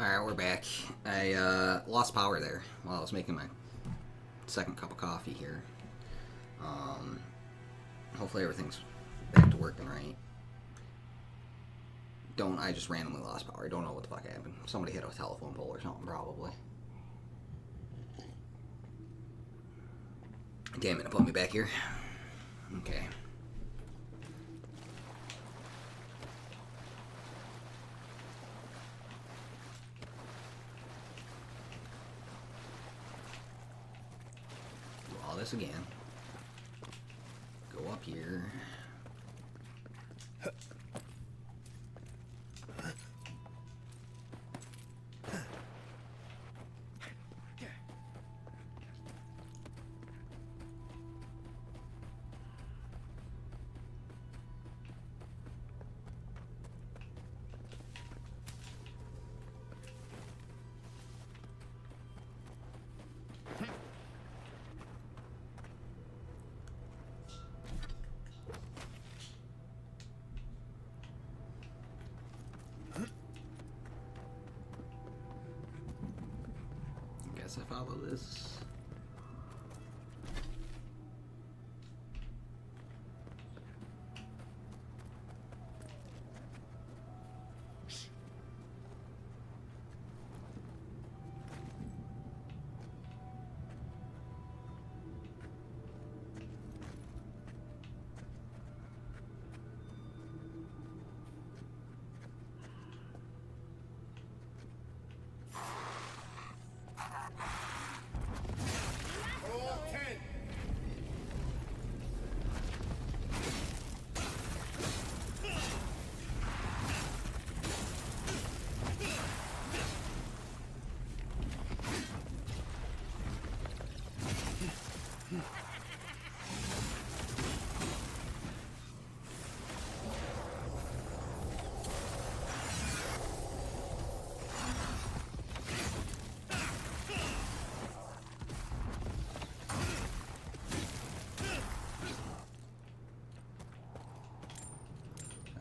Alright, we're back. I lost power there while I was making my second cup of coffee here. Hopefully everything's back to working right. I just randomly lost power. I don't know what the fuck happened. Somebody hit a telephone pole or something, probably. Damn it, it put me back here. Okay. Do all this again. Go up here. Guess I follow this.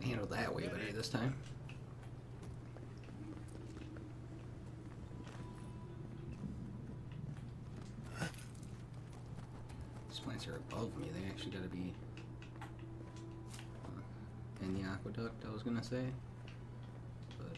Handled that way better this time. These plants are above me. They actually gotta be in the aqueduct, I was gonna say. But,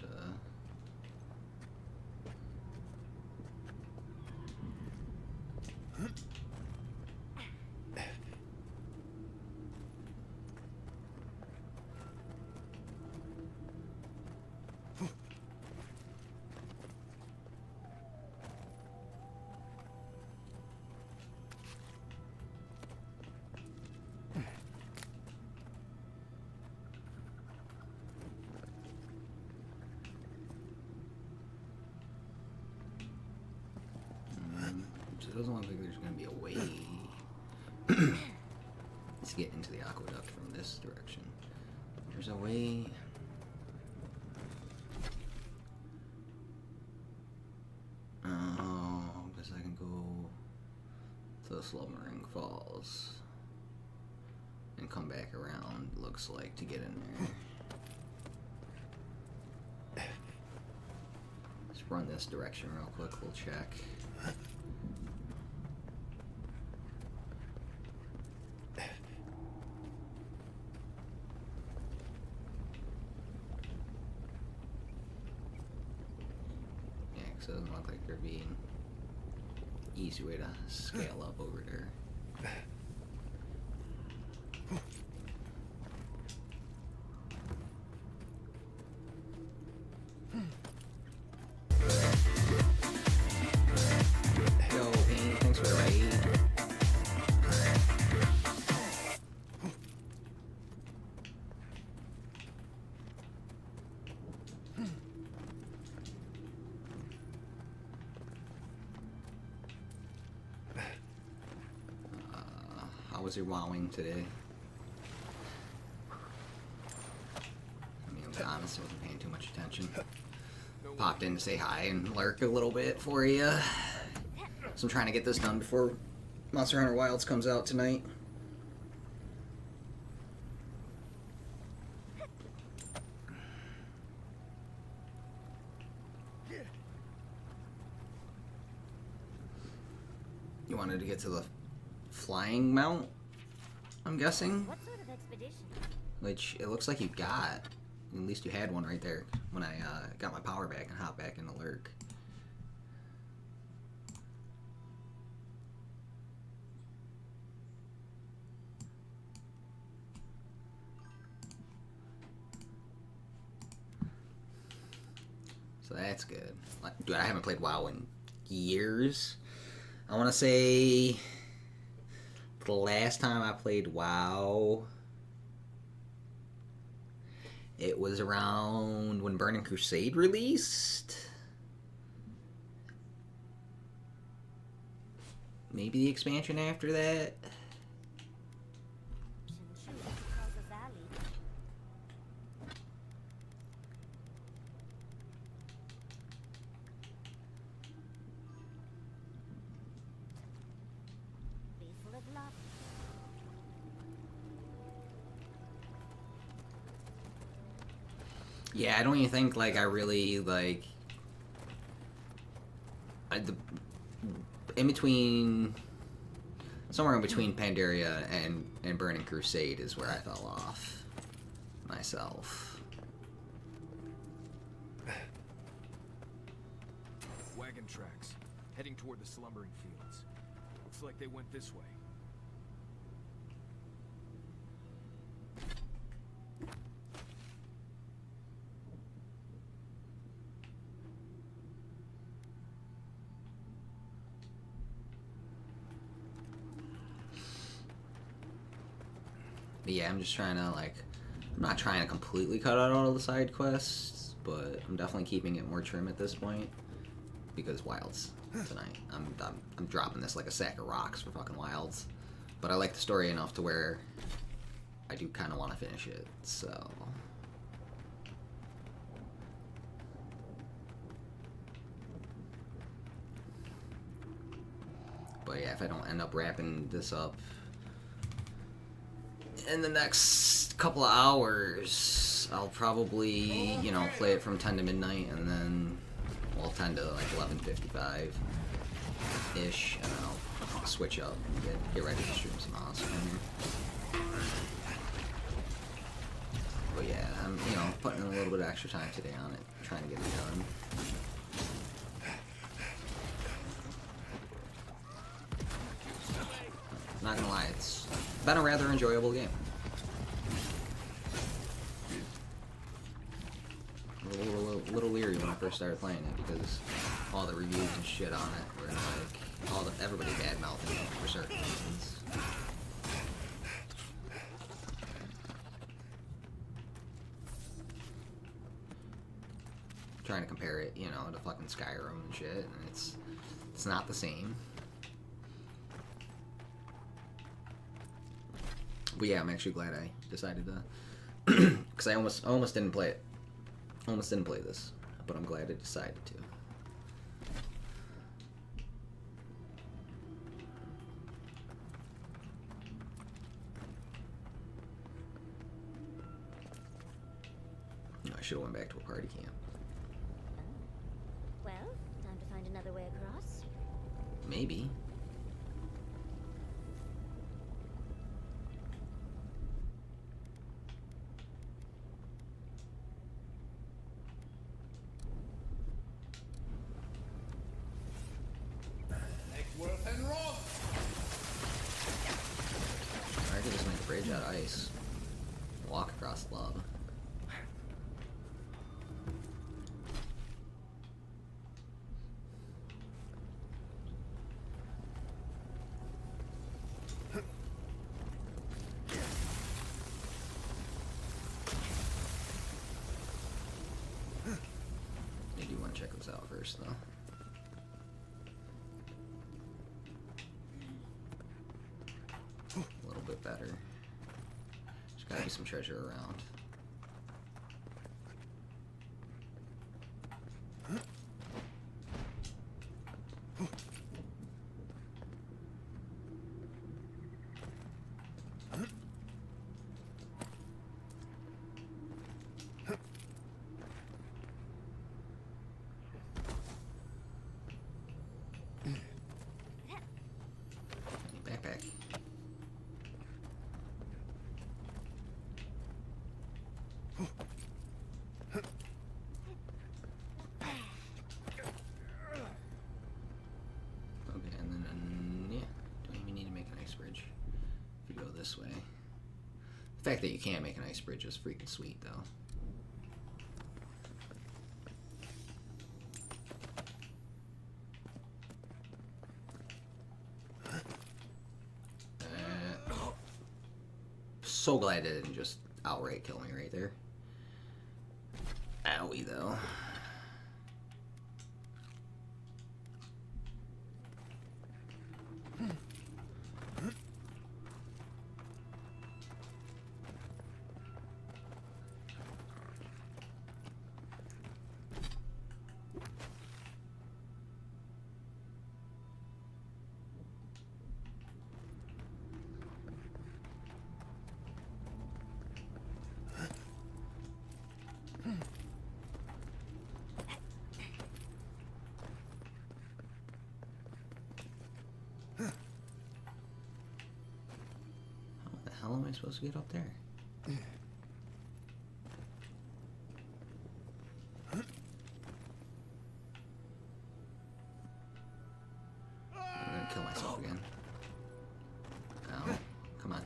it doesn't look like there's going to be a way to get into the aqueduct from this direction. There's a way. Oh, because I can go to the Slumbering Falls and come back around, looks like, to get in there. Let's run this direction real quick, we'll check. So it doesn't look like there'd be an easy way to scale up over there. Yo, Payne, thanks for the raid. How was your wowing today? I mean, to be honest, I wasn't paying too much attention. Popped in to say hi and lurk a little bit for you. So I'm trying to get this done before Monster Hunter Wilds comes out tonight. wanted to get to the flying mount, I'm guessing. What sort of expedition? Which it looks like you got. At least you had one right there when I got my power back and hopped back in the lurk. So that's good. Dude, I haven't played WoW in years. I want to say the last time I played WoW, it was around when Burning Crusade released. Maybe the expansion after that. Yeah, I don't even think like I really like in between, somewhere in between Pandaria and Burning Crusade is where I fell off myself. Wagon tracks heading toward the slumbering fields. Looks like they went this way. But yeah, I'm just trying to like, I'm not trying to completely cut out all of the side quests, but I'm definitely keeping it more trim at this point because Wilds tonight. I'm dropping this like a sack of rocks for fucking Wilds, but I like the story enough to where I do kind of want to finish it. So. But yeah, if I don't end up wrapping this up in the next couple of hours, I'll probably, you know, play it from 10 to midnight and then, well, 10 to like 11:55-ish, and then I'll switch up and get ready to stream some awesome. But yeah, I'm, you know, putting in a little bit of extra time today on it, trying to get it done. Not gonna lie, it's been a rather enjoyable game. A little leery when I first started playing it because all the reviews and shit on it were like everybody bad mouthing it for certain reasons. Trying to compare it, you know, to fucking Skyrim and shit, and it's not the same. But yeah, I'm actually glad I decided to, because I almost didn't play it. Almost didn't play this, but I'm glad I decided to. I should have went back to a party camp. Well, time to find another way across. Maybe. I could just make a bridge out of ice. Walk across the lava. I do want to check this out first, though. A little bit better. There's gotta be some treasure around. The fact that you can make an ice bridge is freaking sweet, though. So glad it didn't just outright kill me right there. Owie, though. How am I supposed to get up there? I'm gonna kill myself again. Oh, come on.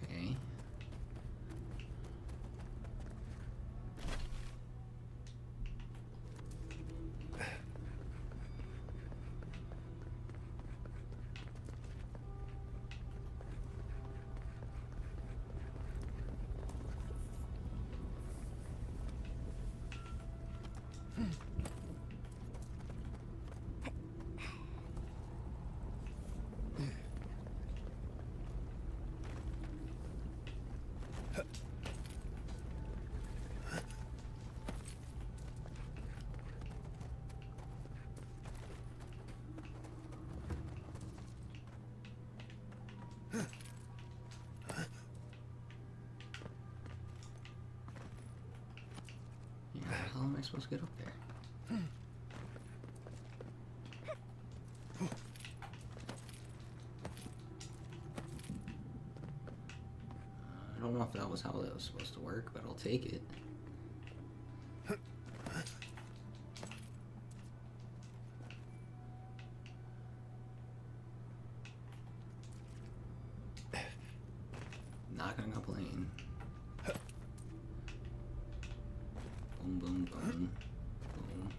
Okay. Yeah, how am I supposed to get up there? I don't know if that was how that was supposed to work, but I'll take it. Not gonna complain. Boom, boom, boom. Boom.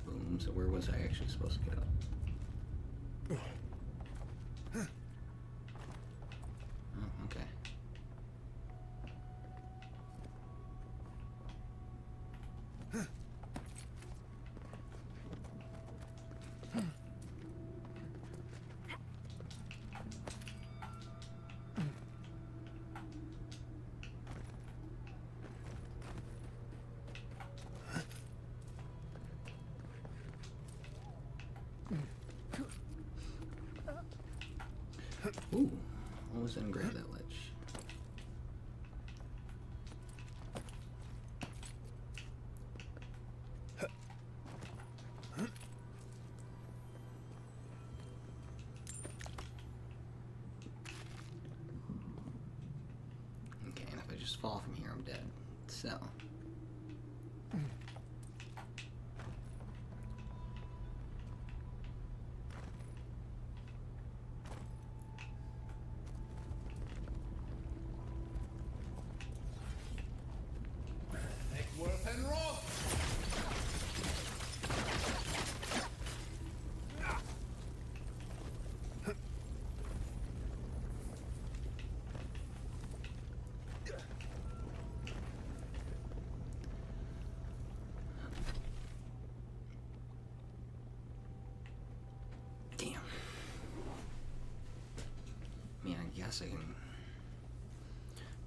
Boom. So where was I actually supposed to get up? Oh, okay. Ooh, almost didn't grab that ledge. Okay, and if I just fall from here, I'm dead. So. Damn. I mean, I guess I can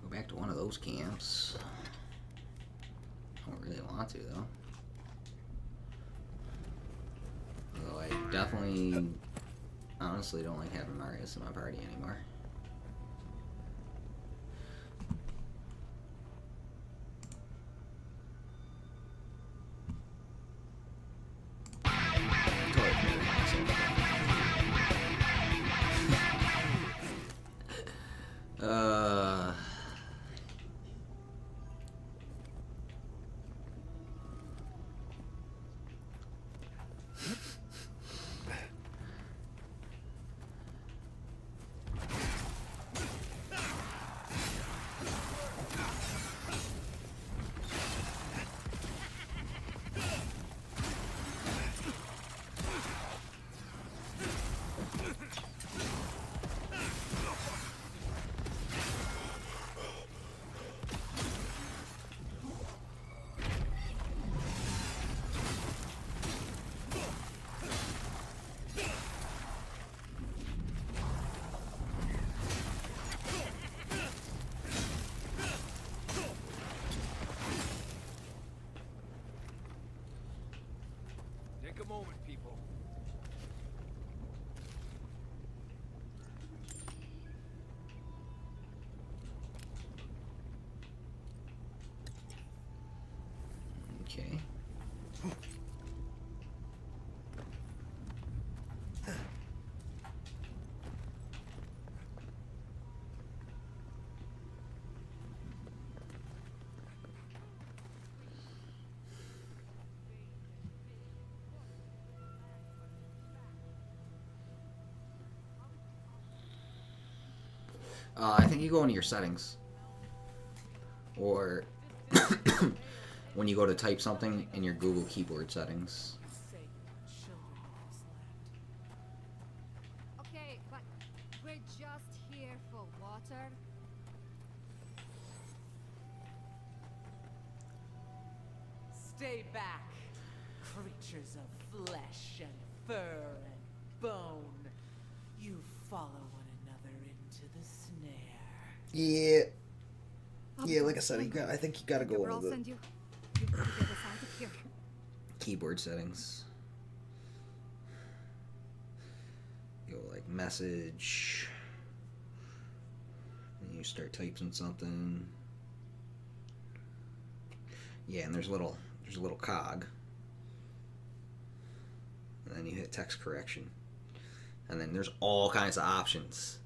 go back to one of those camps. I don't really want to, though. Although I definitely, honestly don't like having Marius in my party anymore. Totally committed myself. Okay. I think you go into your settings, or when you go to type something in your Google keyboard settings. Okay, but we're just here for water. Stay back, creatures of flesh and fur and bone. You follow one another into the snare. Yeah. Yeah, like I said, I think you gotta go I'll into send the you. You've got to get us out of here. keyboard settings. Go like message. And you start typing something. Yeah, and there's a little cog. And then you hit text correction. And then there's all kinds of options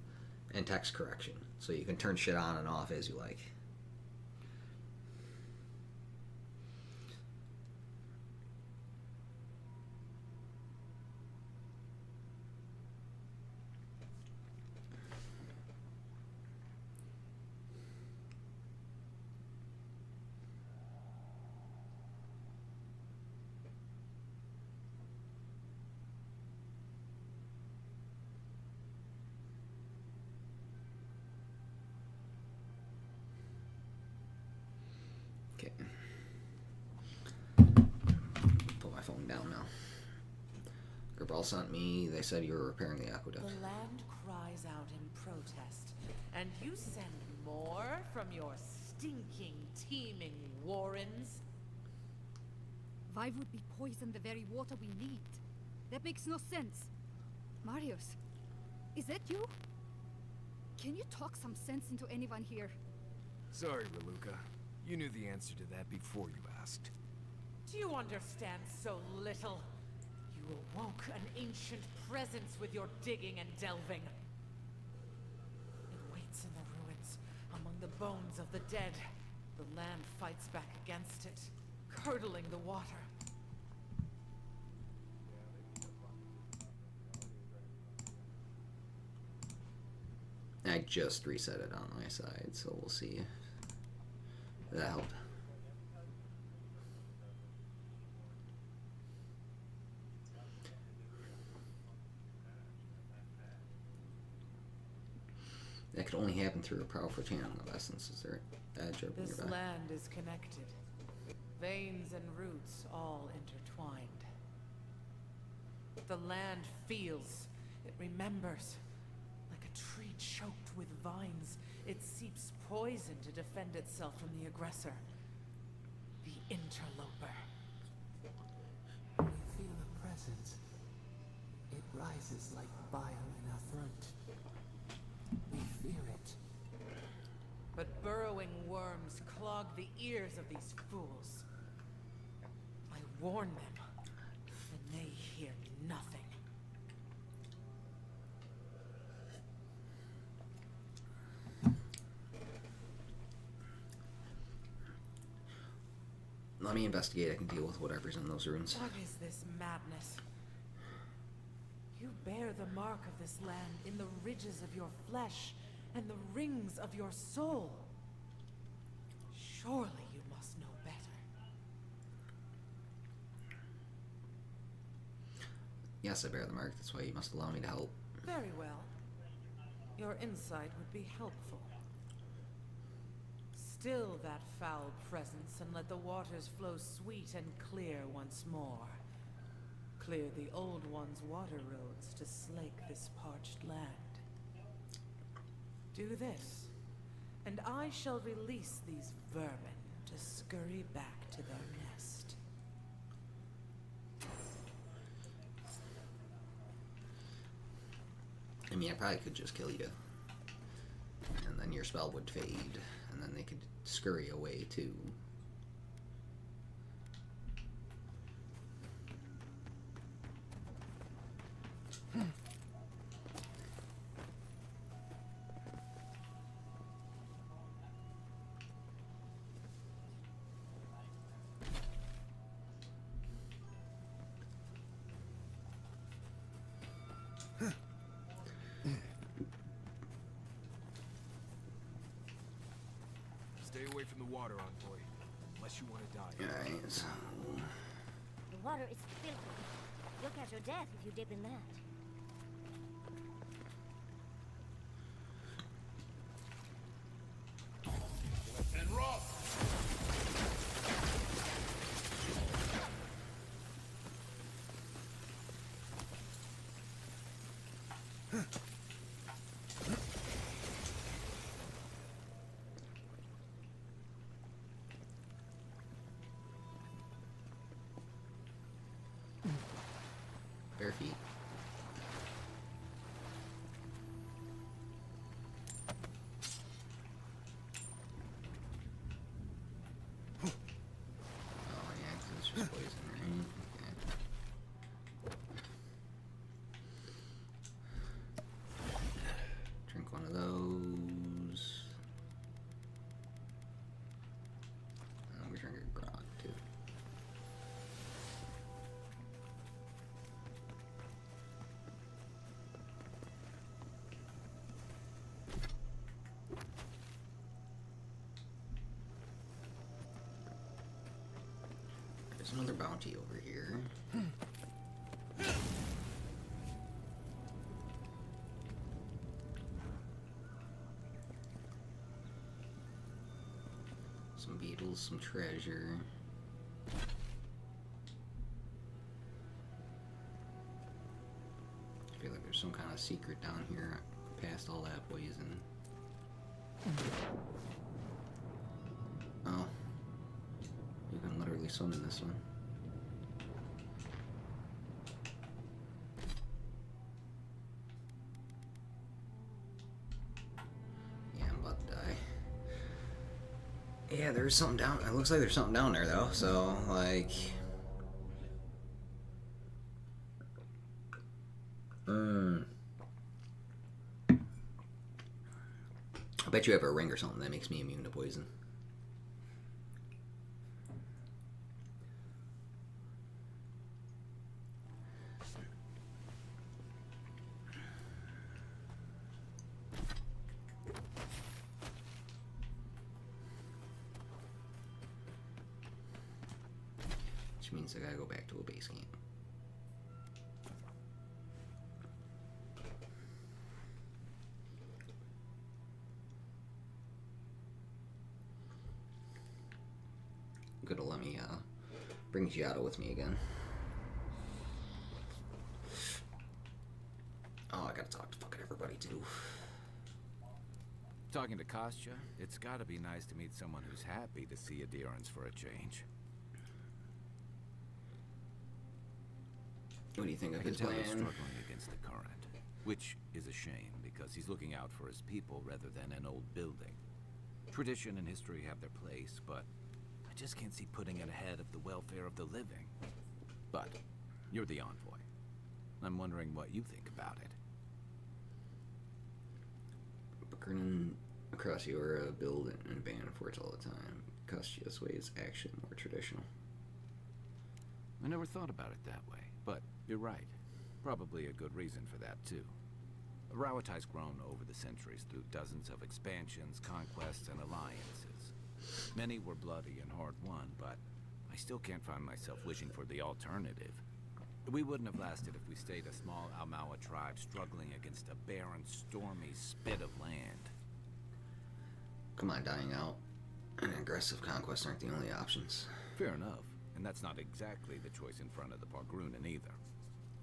in text correction. So you can turn shit on and off as you like. Okay. Put my phone down now. Gabral sent me, they said you were repairing the aqueduct. The land cries out in protest, and you send more from your stinking, teeming warrens? Why would we poison the very water we need? That makes no sense. Marius, is that you? Can you talk some sense into anyone here? Sorry, Raluca. You knew the answer to that before you asked. Do you understand so little? You awoke an ancient presence with your digging and delving. It waits in the ruins, among the bones of the dead. The land fights back against it, curdling the water. I just reset it on my side, so we'll see if that helped. That could only happen through a powerful channeling of essences or edge over This nearby. land is connected. Veins and roots all intertwined. The land feels. It remembers. Like a tree choked with vines, it seeps poison to defend itself from the aggressor. The interloper. We feel a presence. It rises like bile in our throat. We fear it. But burrowing worms clog the ears of these fools. I warn them, and they hear nothing. Let me investigate. I can deal with whatever's in those runes. What is this madness? You bear the mark of this land in the ridges of your flesh and the rings of your soul. Surely you must know better. Yes, I bear the mark. That's why you must allow me to help. Very well. Your insight would be helpful. Still that foul presence, and let the waters flow sweet and clear once more. Clear the old one's water roads to slake this parched land. Do this, and I shall release these vermin to scurry back to their nest. I mean, I probably could just kill you. And then your spell would fade. And then they could scurry away too. Stay away from the water, envoy. Unless you want to die. Alright, so... The water is filthy. You'll catch your death if you dip in that. And Ross! Bare feet. Oh yeah, 'cause it's just poison, right? Okay. Drink one of those. We drink a grog too. There's another bounty over here. Some beetles, some treasure. I feel like there's some kind of secret down here past all that poison. Oh. You can literally swim in this one. Yeah, I'm about to die. Yeah, there's something down. It looks like there's something down there, though. So, like... I bet you have a ring or something that makes me immune to poison. Which means I gotta go back to a base camp. Gonna let me bring Giotto with me again. Oh, I gotta talk to fucking everybody too. Talking to Kostya, it's gotta be nice to meet someone who's happy to see adherence for a change. What do you think I of can his tell he's plan? struggling against the current, which is a shame because he's looking out for his people rather than an old building. Tradition and history have their place, but I just can't see putting it ahead of the welfare of the living. But you're the envoy. I'm wondering what you think about it. Burning across you are a build and abandoned forts all the time. Kostya's way is actually more traditional. I never thought about it that way, but you're right. Probably a good reason for that, too. Rawatai's grown over the centuries through dozens of expansions, conquests, and alliances. Many were bloody and hard-won, but I still can't find myself wishing for the alternative. We wouldn't have lasted if we stayed a small Almawa tribe struggling against a barren, stormy spit of land. Come on, dying out and aggressive conquest aren't the only options. Fair enough, and that's not exactly the choice in front of the Pargrunen either.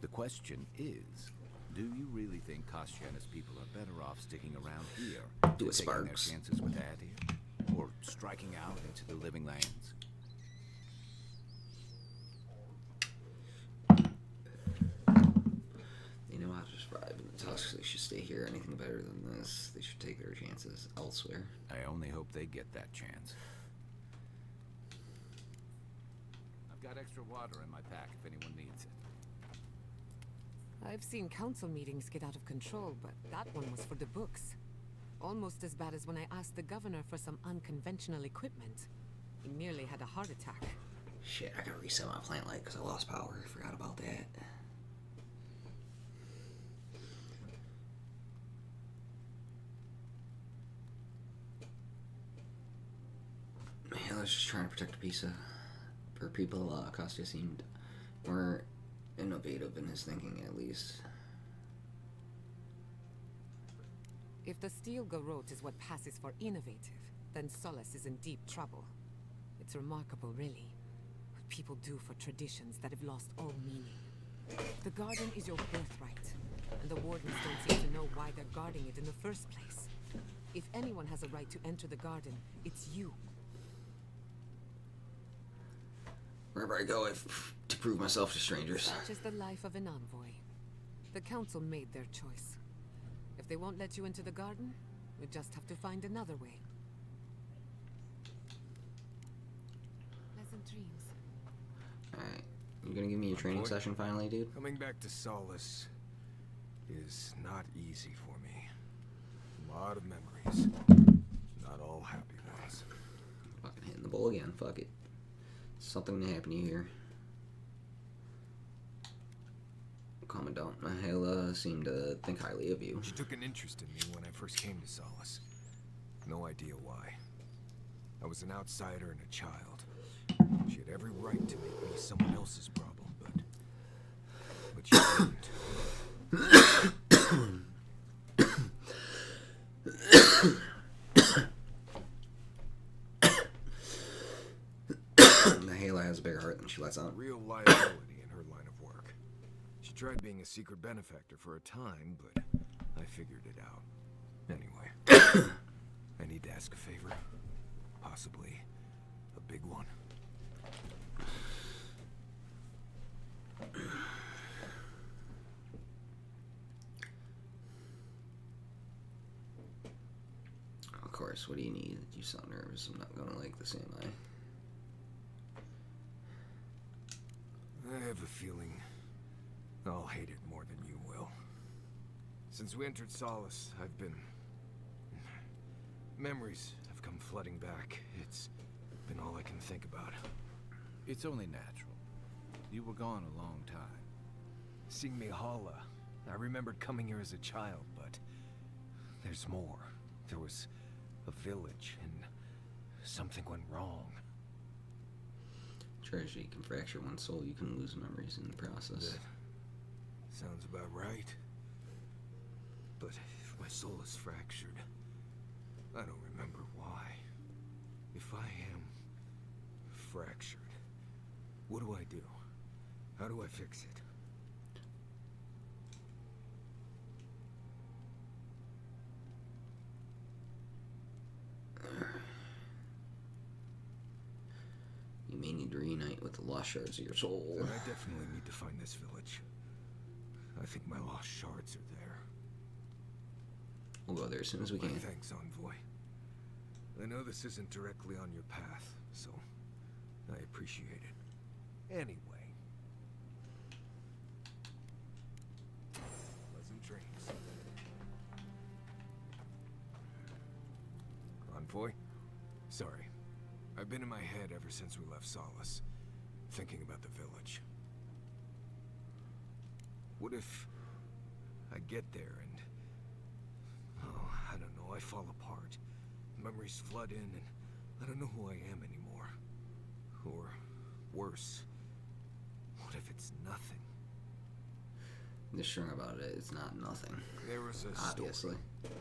The question is, do you really think Kostya and his people are better off sticking around here, Do it, taking their Sparks. chances with Adir, or striking out into the living lands? They know how to survive in the Tusks. They should stay here. Anything better than this, they should take their chances elsewhere. I only hope they get that chance. I've got extra water in my pack if anyone needs it. I've seen council meetings get out of control, but that one was for the books. Almost as bad as when I asked the governor for some unconventional equipment. He nearly had a heart attack. Shit, I gotta reset my plant light because I lost power. I forgot about that. I was just trying to protect the peace for people. Kostya seemed more innovative in his thinking, at least. If the steel garrote is what passes for innovative, then Solace is in deep trouble. It's remarkable, really, what people do for traditions that have lost all meaning. The garden is your birthright, and the wardens don't seem to know why they're guarding it in the first place. If anyone has a right to enter the garden, it's you. Wherever I go, I have to prove myself to strangers. Such is the life of an envoy. The council made their choice. If they won't let you into the garden, we just have to find another way. Pleasant dreams. Alright. You gonna give me a training session finally, dude? Coming back to Solace is not easy for me. A lot of memories. Not all happy ones. Fucking hitting the bull again. Fuck it. Something to happen to you here. Commandant Mahela seemed to think highly of you. She took an interest in me when I first came to Solace. No idea why. I was an outsider and a child. She had every right to make me someone else's problem, but she didn't. Mahela has a bigger heart than she lets on. Real liability in her line of work. She tried being a secret benefactor for a time, but I figured it out. Anyway, I need to ask a favor. Possibly a big one. Of course, what do you need? You sound nervous. I'm not gonna like this, am I? I have a feeling I'll hate it more than you will. Since we entered Solace, I've been... Memories have come flooding back. It's been all I can think about. It's only natural. You were gone a long time. Seeing Mihala, I remembered coming here as a child, but... There's more. There was a village, and something went wrong. Tragedy can fracture one's soul. You can lose memories in the process. That sounds about right. But if my soul is fractured, I don't remember why. If I am fractured, what do I do? How do I fix it? You may need to reunite with the lost shards of your soul. Then I definitely need to find this village. I think my lost shards are there. We'll go there as soon as we can. Thanks, Envoy. I know this isn't directly on your path, so I appreciate it. Anyway. Pleasant dreams. Envoy? Sorry. I've been in my head ever since we left Solace, thinking about the village. What if I get there and... oh, I don't know, I fall apart. Memories flood in and I don't know who I am anymore. Or worse, what if it's nothing? The strong about it, it's not nothing. There was a Obviously. story.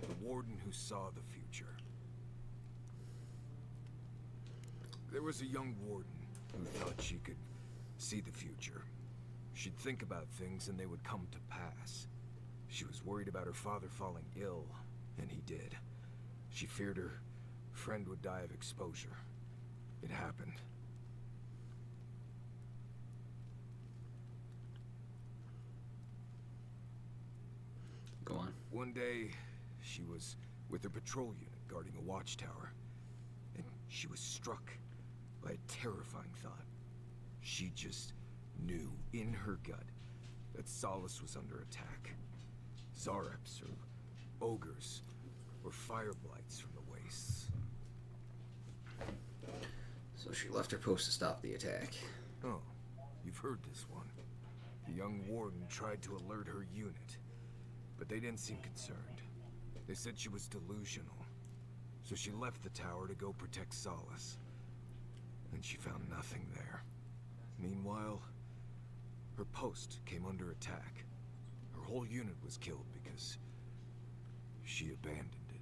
The warden who saw the future. There was a young warden who thought she could see the future. She'd think about things and they would come to pass. She was worried about her father falling ill, and he did. She feared her friend would die of exposure. It happened. Go on. One day, she was with her patrol unit guarding a watchtower, and she was struck by a terrifying thought. She just knew in her gut that Solace was under attack. Zareps or ogres or fire blights from the wastes. So she left her post to stop the attack. Oh, you've heard this one. The young warden tried to alert her unit, but they didn't seem concerned. They said she was delusional, so she left the tower to go protect Solace. and she found nothing there. Meanwhile, her post came under attack. Her whole unit was killed because she abandoned it.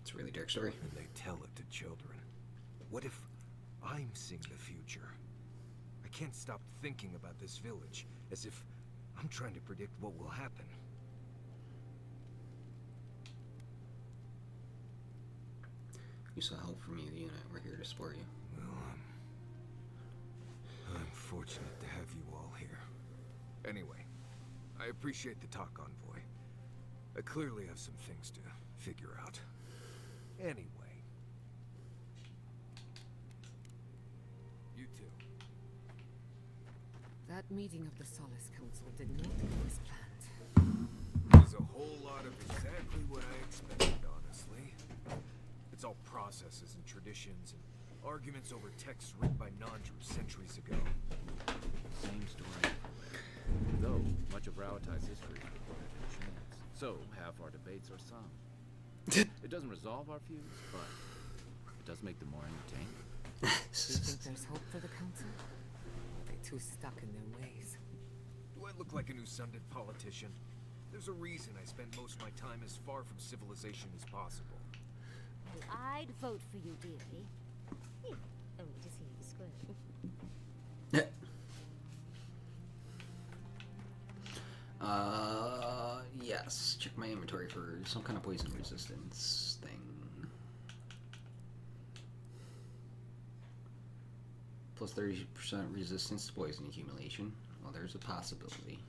It's a really dark story. And they tell it to children. What if I'm seeing the future? I can't stop thinking about this village, as if I'm trying to predict what will happen. You saw help from your unit. We're here to support you. Well, I'm fortunate to have you all here. Anyway, I appreciate the talk, Envoy. I clearly have some things to figure out. Anyway. You too. That meeting of the Solace Council did not go as planned. There's a whole lot of exactly what I expected, honestly. It's all processes and traditions and arguments over texts written by non-Jews centuries ago. Same story. Though, much of Rauatai's history is recorded in chants. So, half our debates are sung. It doesn't resolve our feuds, but it does make them more entertaining. Do you think there's hope for the Council? They're too stuck in their ways. Do I look like an Usundid politician? There's a reason I spend most of my time as far from civilization as possible. Well, I'd vote for you, dearie. Yeah, only to see you squirm. Yes. Check my inventory for some kind of poison resistance thing. Plus 30% resistance to poison accumulation. Well, there's a possibility.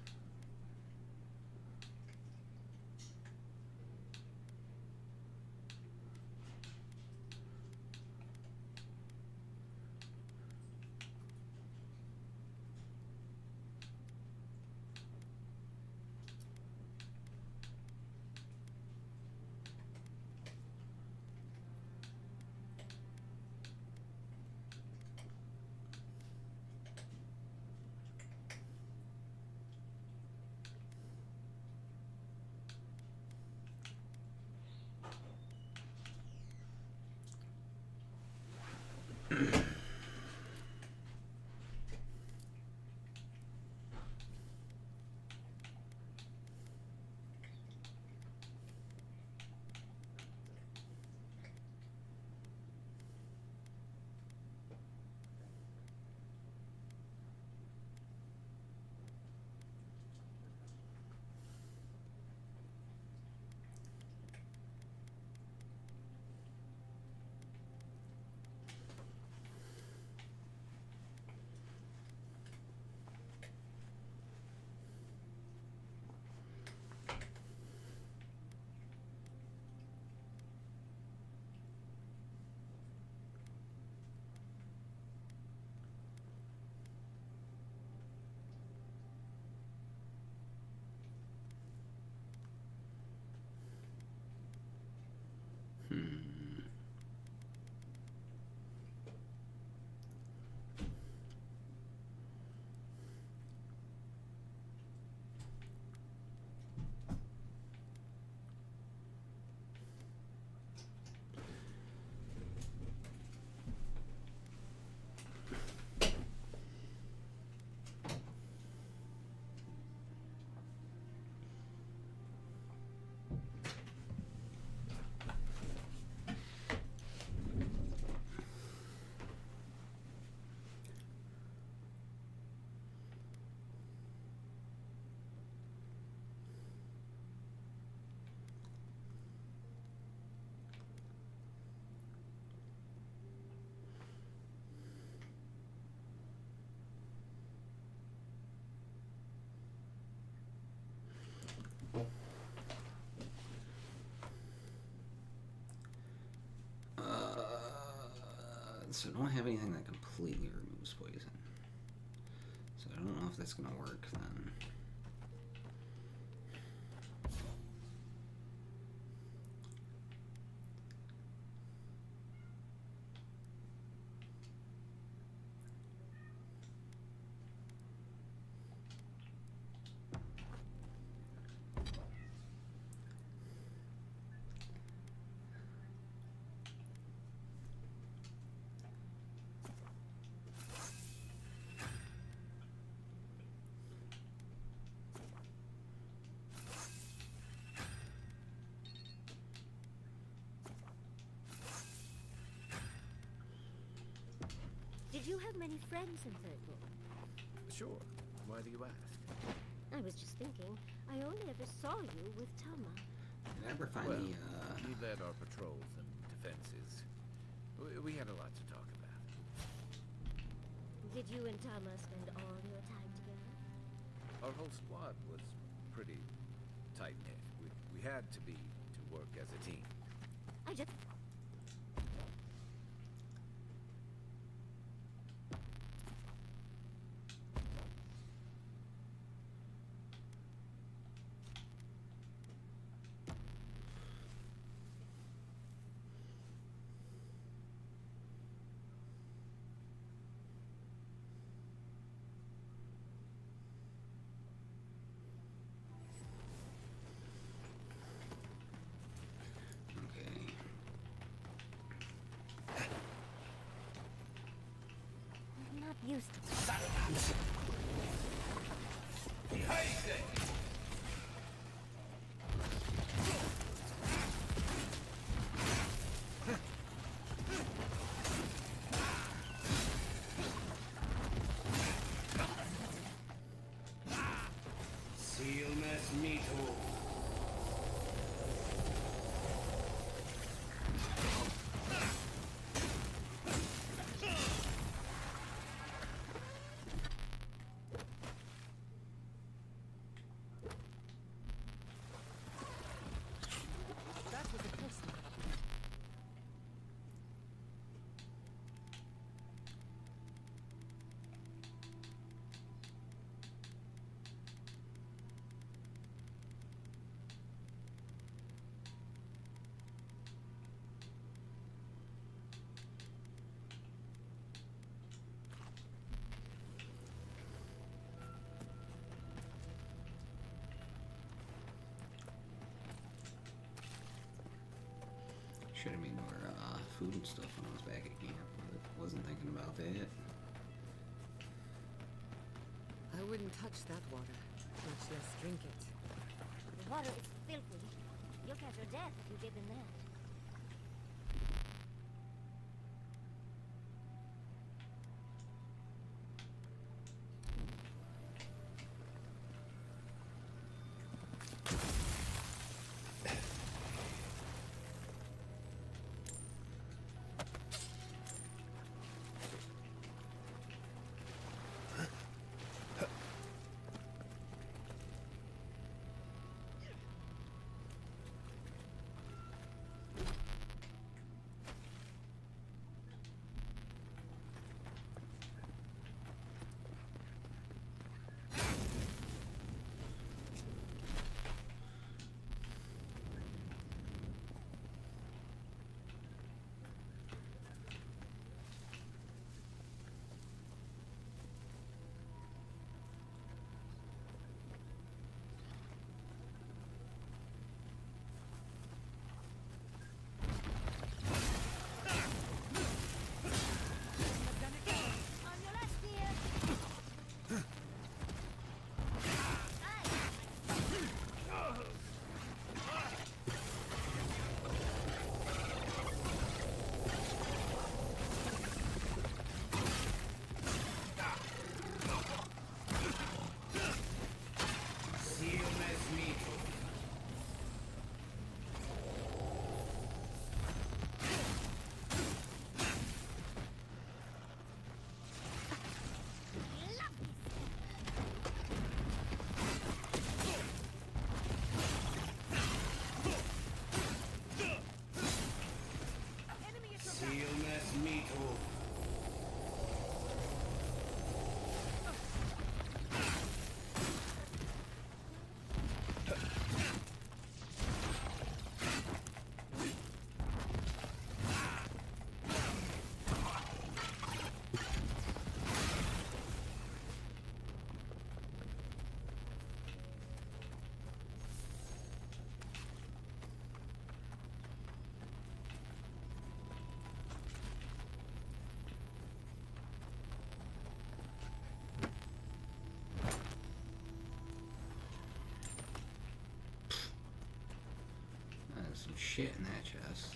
So I don't have anything that completely removes poison. So I don't know if that's gonna work then. Did you have many friends in Third World? Sure. Why do you ask? I was just thinking, I only ever saw you with Tama. Did I ever find Well, the, he led our patrols and defenses. We had a lot to talk about. Did you and Tama spend all your time together? Our whole squad was pretty tight-knit. We had to work as a team. I just... okay. I'm not used to... Sealmas Mito. That was a close one. Should have made more food and stuff when I was back at camp, but wasn't thinking about that. I wouldn't touch that water, much less drink it. The water is filthy. You'll catch your death if you dip in that. On your left, dear! Sealmas Mito. Sealmas Mito. There's some shit in that chest.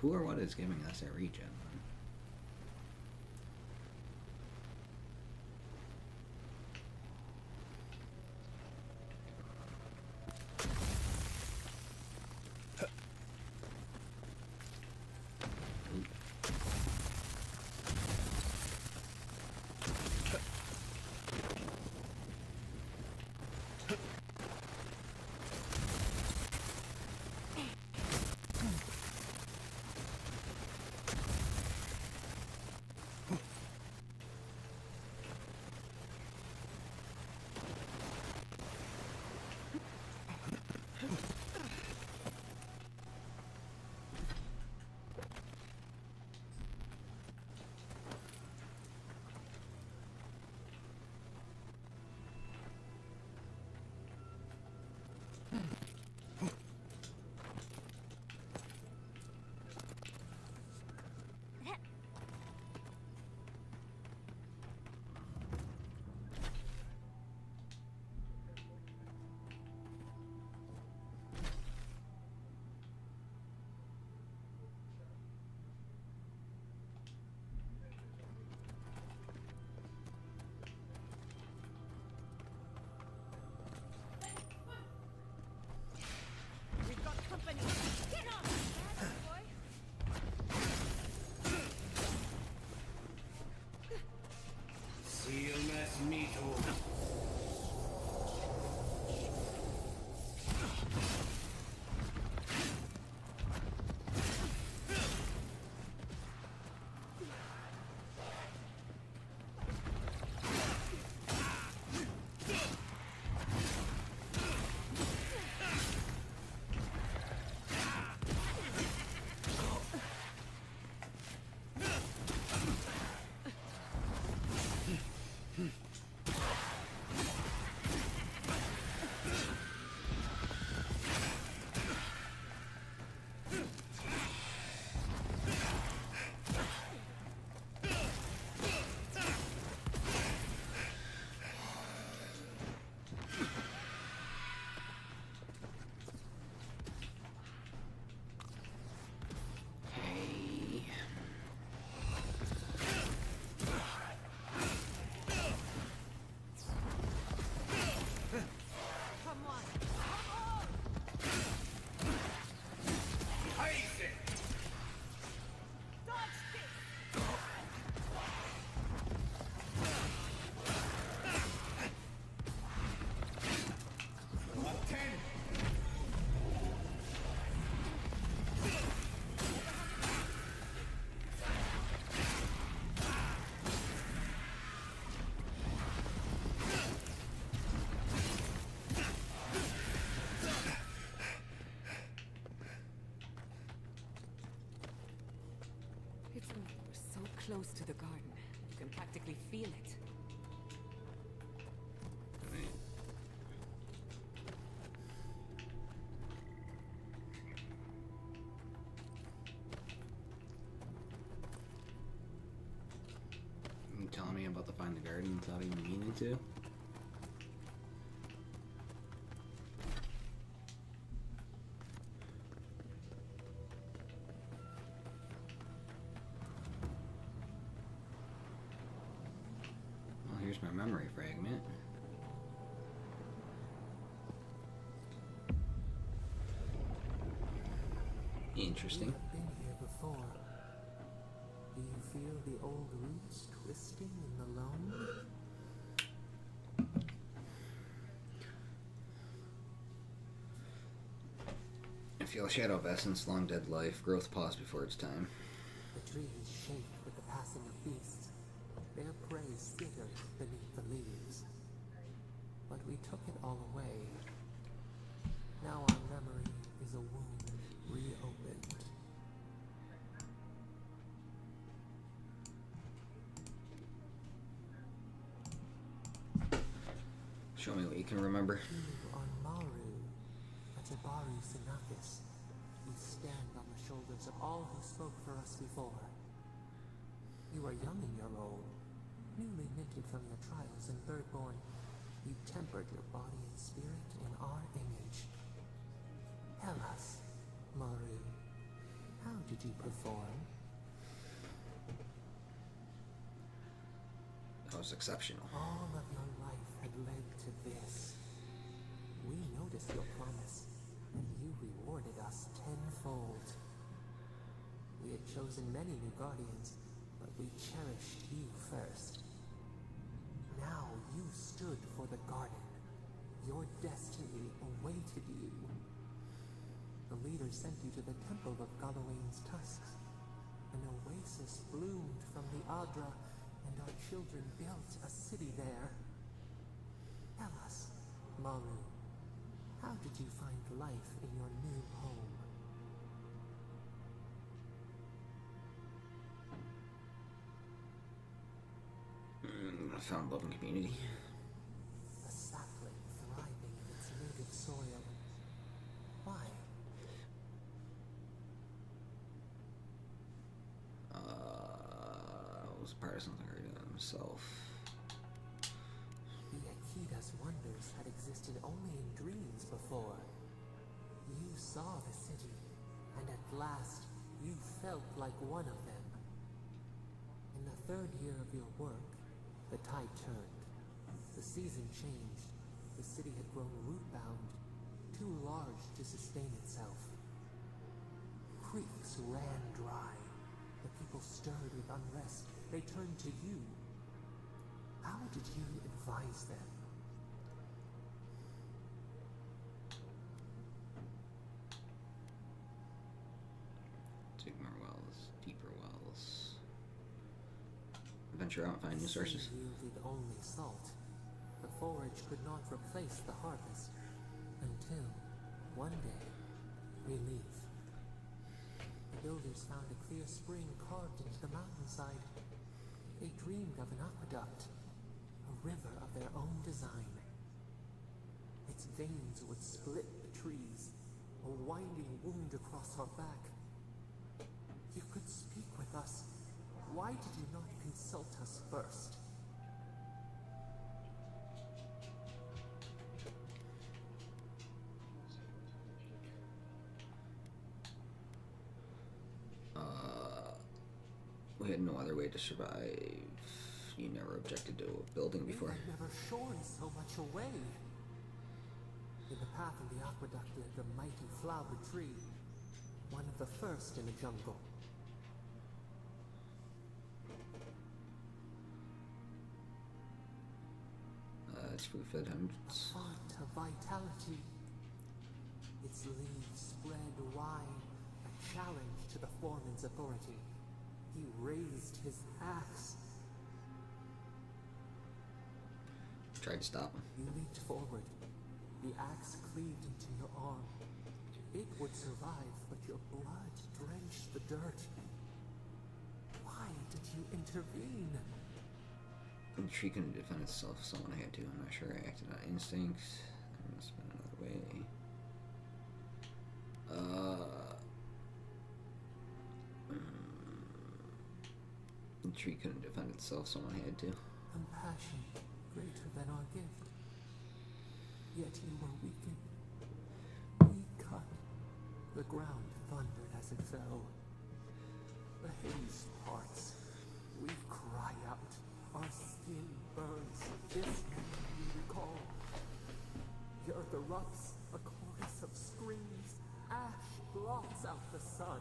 Who or what is giving us a regen? Seal mes mito. Close to the garden. You can practically feel it. You telling me about the find the garden without even meaning to? Here's my memory fragment. Interesting. We've been here before. Do you feel the old roots twisting in the loam? I feel a shadow of essence, long dead life, growth pause before its time. The trees shake with the passing of beasts. Their prey skitters beneath the leaves. But we took it all away. Now our memory is a wound reopened. Show me what you can remember. You are Maru, Atabaru Sinakis. You stand on the shoulders of all who spoke for us before. You are young in your role, newly minted from your trials in Birdborn. You tempered your body and spirit in our image. Tell us, Maru, How did you perform? That was exceptional. All of your life had led to this. We noticed your promise, and you rewarded us tenfold. We had chosen many new guardians, but we cherished you first. Now you stood for the garden. Your destiny awaited you. The leader sent you to the temple of Galawain's tusks. An oasis bloomed from the Adra, and our children built a city there. Tell us, Maru, how did you find life in your new home? I found love and community. A sapling thriving in its native soil. Why? Was a part of something greater than himself. The Akida's wonders had existed only in dreams before. You saw the city, and at last you felt like one of them. In the third year of your work, the tide turned. The season changed. The city had grown root-bound, too large to sustain itself. Creeks ran dry. The people stirred with unrest. They turned to you. How did you advise them? Dig more wells, deeper wells. Venture out and find new sources. The sea yielded only salt. The forage could not replace the harvest. Until, one day, relief. The builders found a clear spring carved into the mountainside. They dreamed of an aqueduct, a river of their own design. Its veins would split the trees, a winding wound across our back. You could speak with us. Why did you not consult us first? We had no other way to survive. You never objected to a building before. We had never shorn so much away. In the path of the aqueduct led the mighty flower tree, one of the first in the jungle. Its fruit fed A hundreds. font of vitality. Its leaves spread wide, a challenge to the foreman's authority. He raised his axe. Tried to stop him. You leaped forward. The axe cleaved into your arm. It would survive, but your blood drenched the dirt. Why did you intervene? The tree couldn't defend itself, someone had to. I'm not sure I acted on instinct. There must have been another way. The tree couldn't defend itself, someone had to. Compassion greater than our gift. Yet you were weakened. We cut. The ground thundered as it fell. The haze parts. We cry out. Our skin burns. This moment we recall. The earth erupts. A chorus of screams. Ash blots out the sun.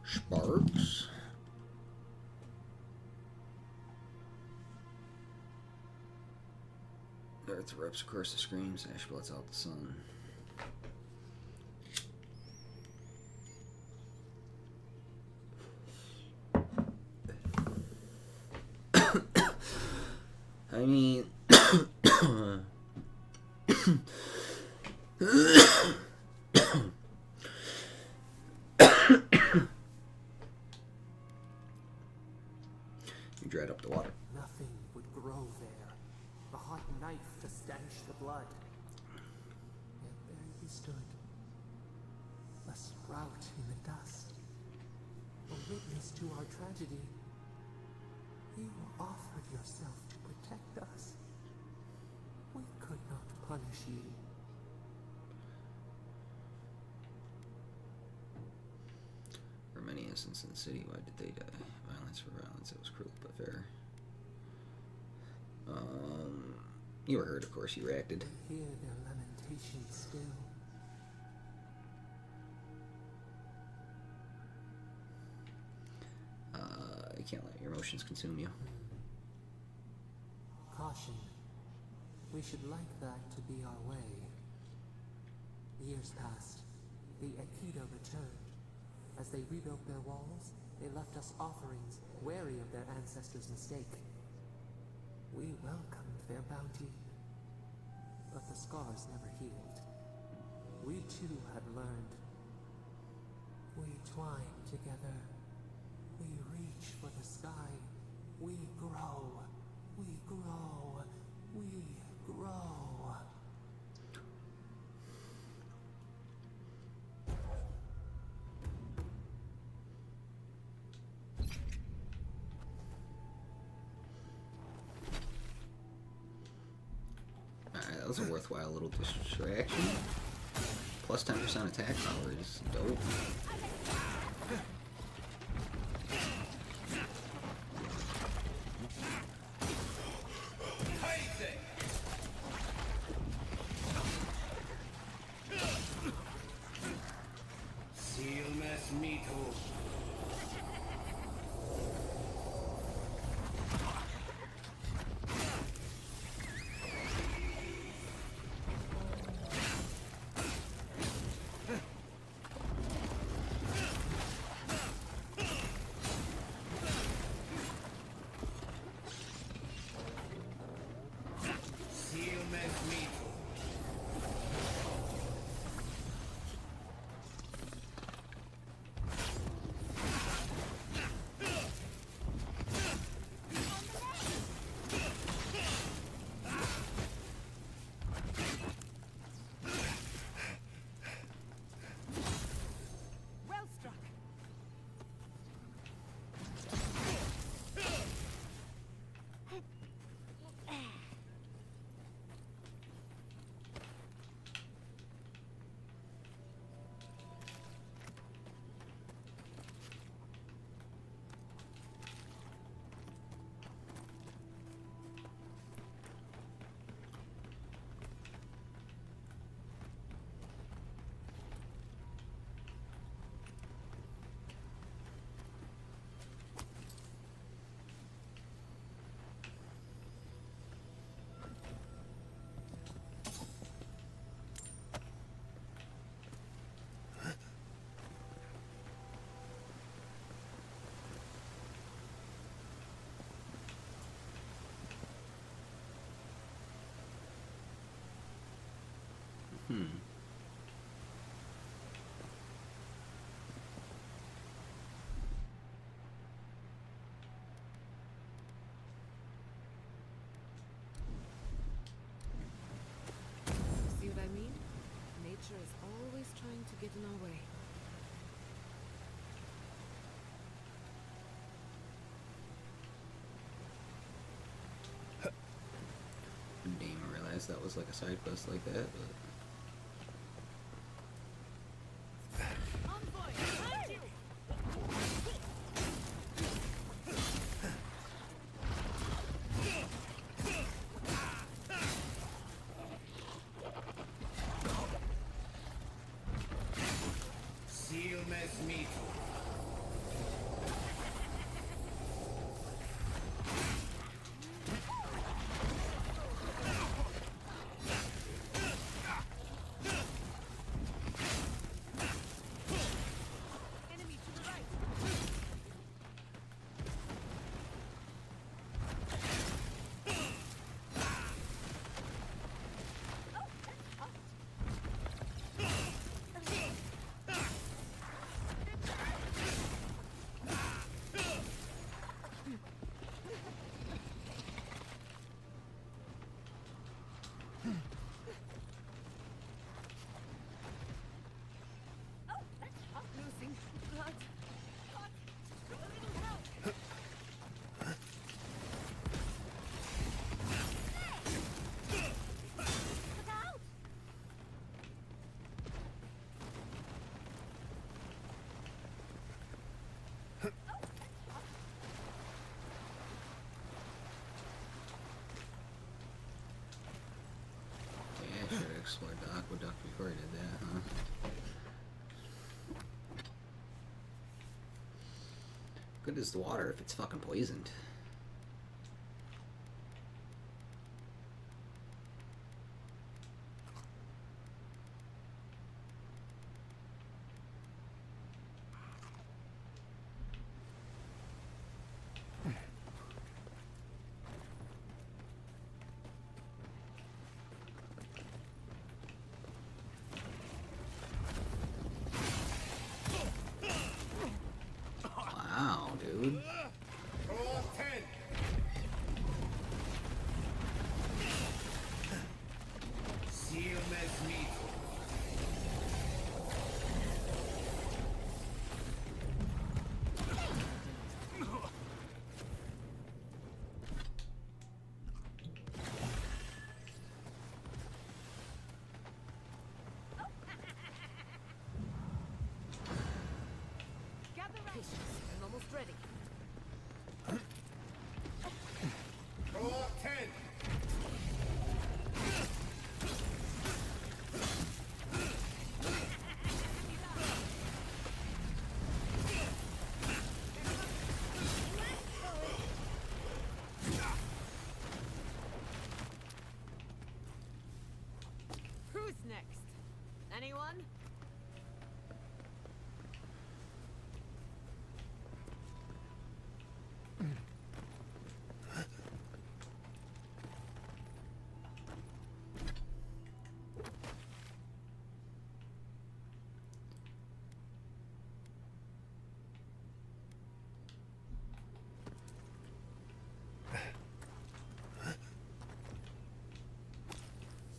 Sparks? Earth erupts across the screams, ash blots out the sun. I mean... You dried up the water. Nothing would grow there. A hot knife to stanch the blood. And there he stood. A sprout in the dust. A witness to our tragedy. You offered yourself to protect us. We could not punish you. innocents in the city. Why did they die? Violence for violence. It was cruel but fair. You were hurt, of course. You reacted. Hear their lamentations still. You can't let your emotions consume you. Caution. We should like that to be our way. Years passed. The Aikido returned. As they rebuilt their walls, they left us offerings, wary of their ancestors' mistake. We welcomed their bounty, but the scars never healed. We too had learned. We twine together. We reach for the sky. We grow. We grow. We grow. Alright, that was a worthwhile little distraction. Plus 10% attack power is dope. See what I mean? Nature is always trying to get in our way. Didn't even realize that was like a side quest like that, but... Seal mes mito. explored the aqueduct before I did that, huh? Good is the water if it's fucking poisoned. Wow, dude. Roll 10. Seal mes meat. Gather patience. I'm almost ready. Roll 10. Who's next? Anyone?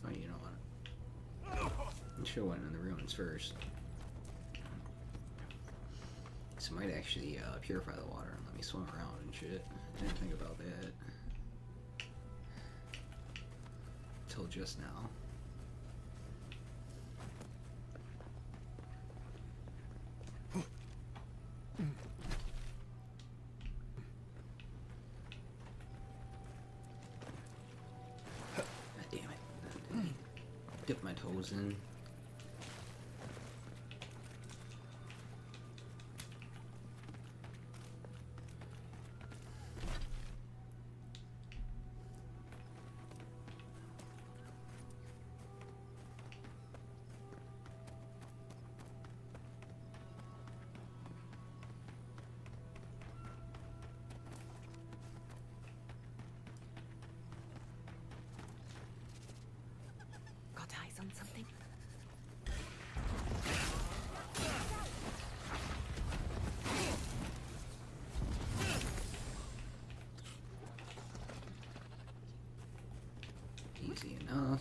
Oh, you know what? I should have went in the ruins first. This might actually purify the water and let me swim around and shit. I didn't think about that. Till just now. God damn it. Dip my toes in. Got eyes on something? Easy enough.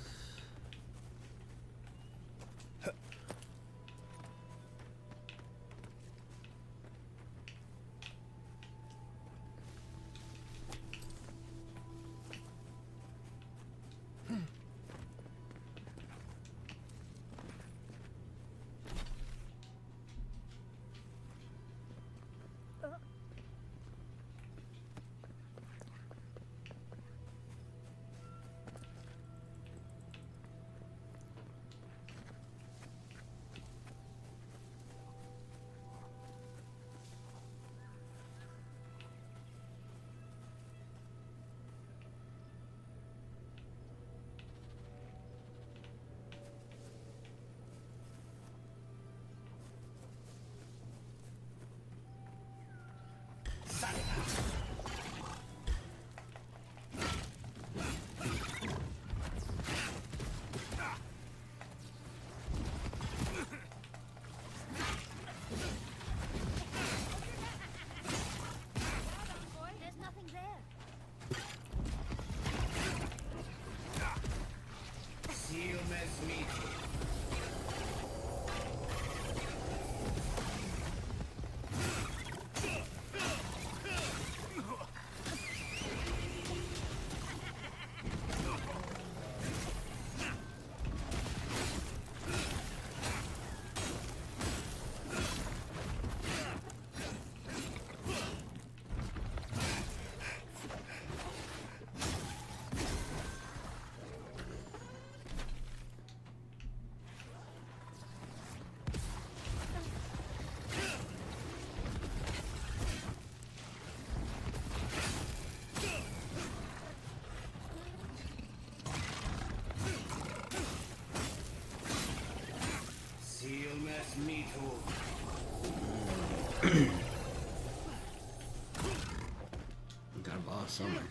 Got a boss somewhere.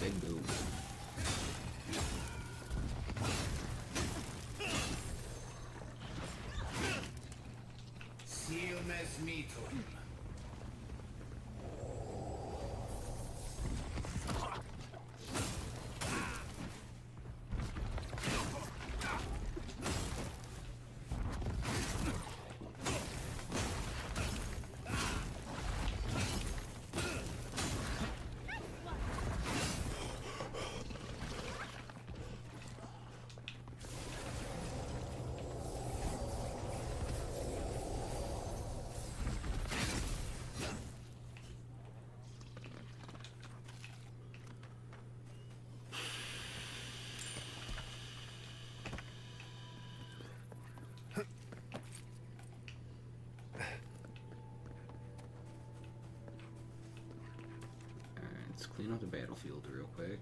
Big boob. Seal mes mitum. Let's clean up the battlefield real quick.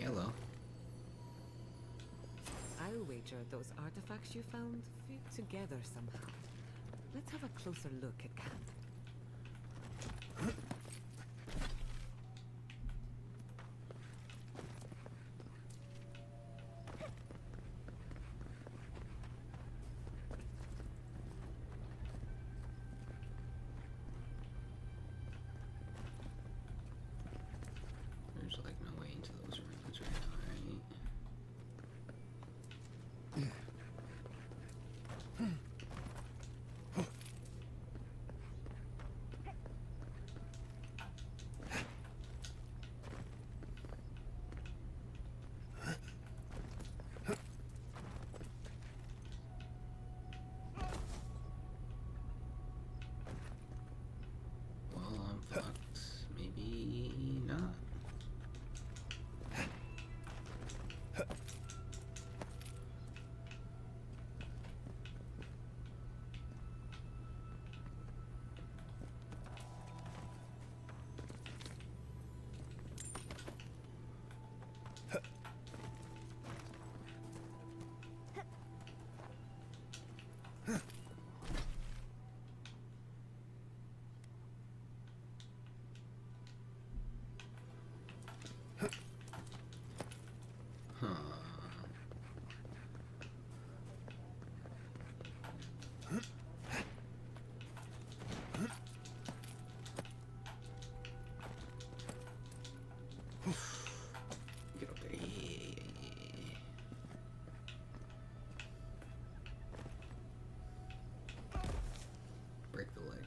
Hello. I'll wager those artifacts you found fit together somehow. Let's have a closer look at camp. There's like no way into those rooms right now, right?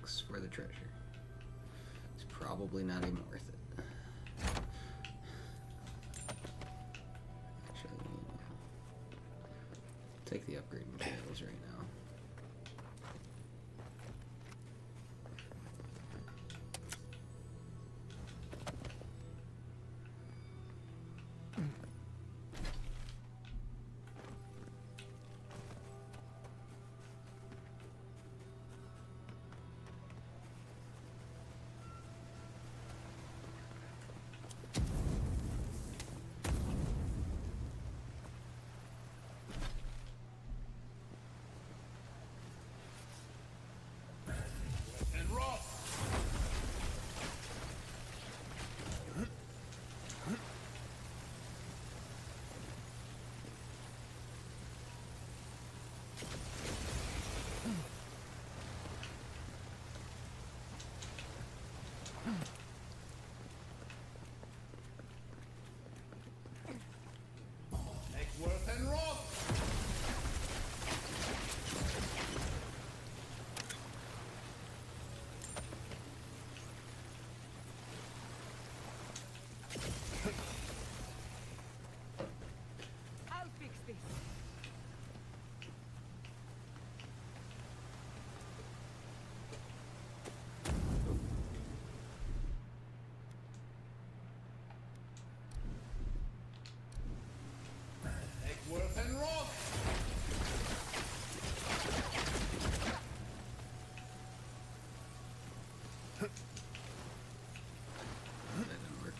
bucks for the treasure. It's probably not even worth it. Actually, take the upgrade materials right now. And roll! Make worth and roll! I'll fix this. Make worth and roll! That didn't work.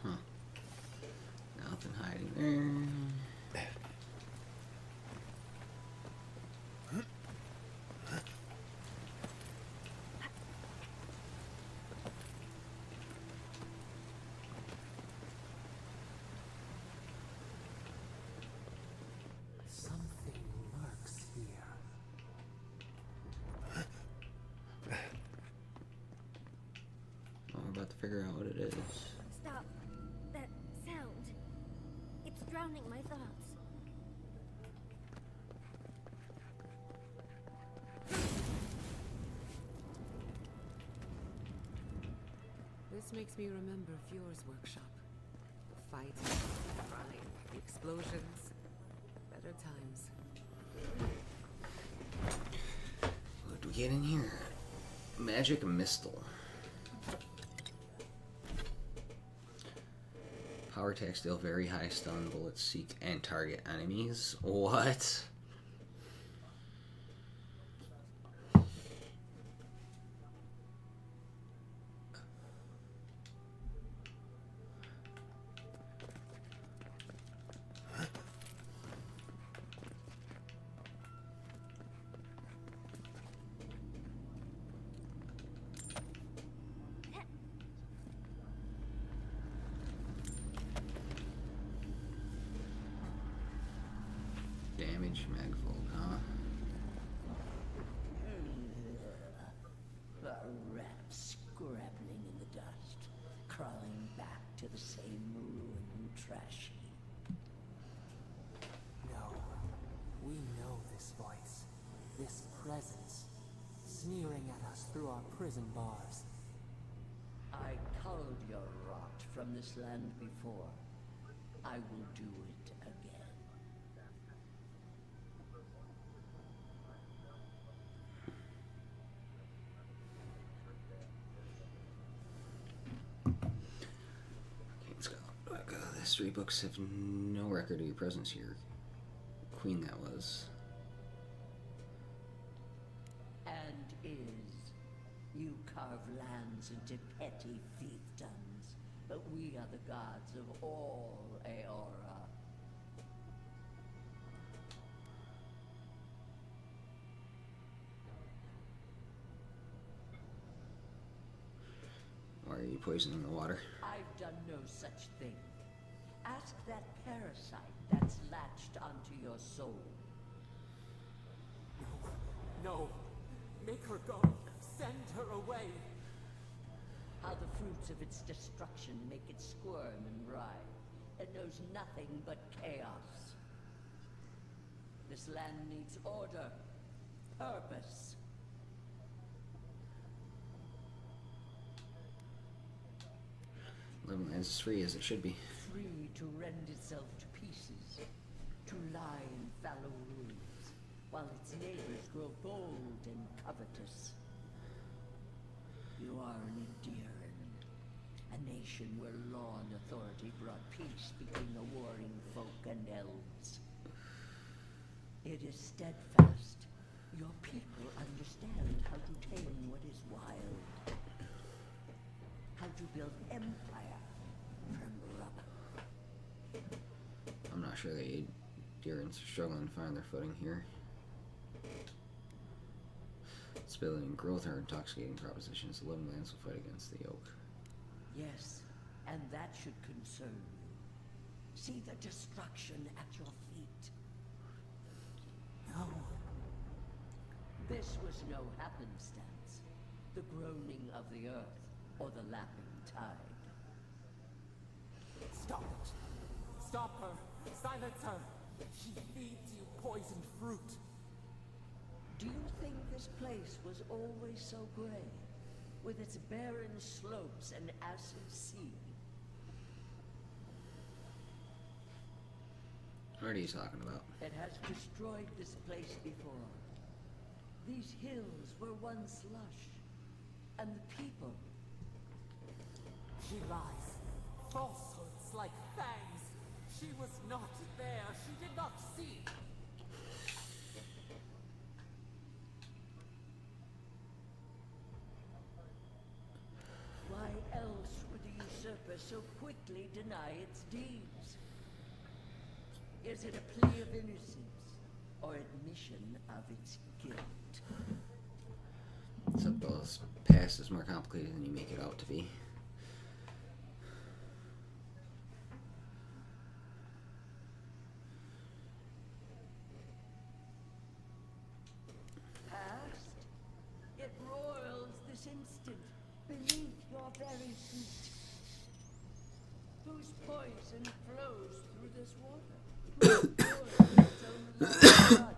Huh. Nothing hiding there. Something lurks here. Well, we're about to figure out what it is. Stop. That sound. It's drowning my thoughts. This makes me remember Fior's workshop. The fight, the running, the explosions. Better times. What do we get in here? Magic Mistle. Power attacks deal very high stun. Bullets seek and target enemies. What? Damage magfold, huh? A rat scrabbling in the dust, crawling back to the same ruined trash heap. No, we know this voice, this presence, sneering at us through our prison bars. I culled your rot from this land before. I will do it again. Okay, let's go. The history books have no record of your presence here. Queen that was. And is. You carve lands into petty fiefdoms, but we are the gods of all Aora. Why are you poisoning the water? I've done no such thing. Ask that parasite that's latched onto your soul. No. Make her go. Send her away. How the fruits of its destruction make it squirm and writhe. It knows nothing but chaos. This land needs order, purpose. Libations is free as it should be. Free to rend itself to pieces, to lie in fallow ruins, while its neighbors grow bold and covetous. You are an Endearin, a nation where law and authority brought peace between the warring folk and elves. It is steadfast. Your people understand how to tame what is wild, how to build empire from rubble. I'm not sure the Endearins are struggling to find their footing here. Stability and growth are intoxicating propositions. The Libations will fight against the yoke. Yes, and that should concern you. See the destruction at your feet. No. This was no happenstance. The groaning of the earth, or the lapping tide. Stop it. Stop her. Silence her. She feeds you poisoned fruit. Do you think this place was always so gray, with its barren slopes and acid sea? What are you talking about? It has destroyed this place before. These hills were once lush, and the people. She lies. Falsehoods like fangs. She was not there. She did not see. Why else would the usurper so quickly deny its deeds? Is it a plea of innocence, or admission of its guilt? Sabel's past is more complicated than you make it out to be. Past? It roils this instant beneath your very feet. Whose poison flows through this water? Whose poison its own blood?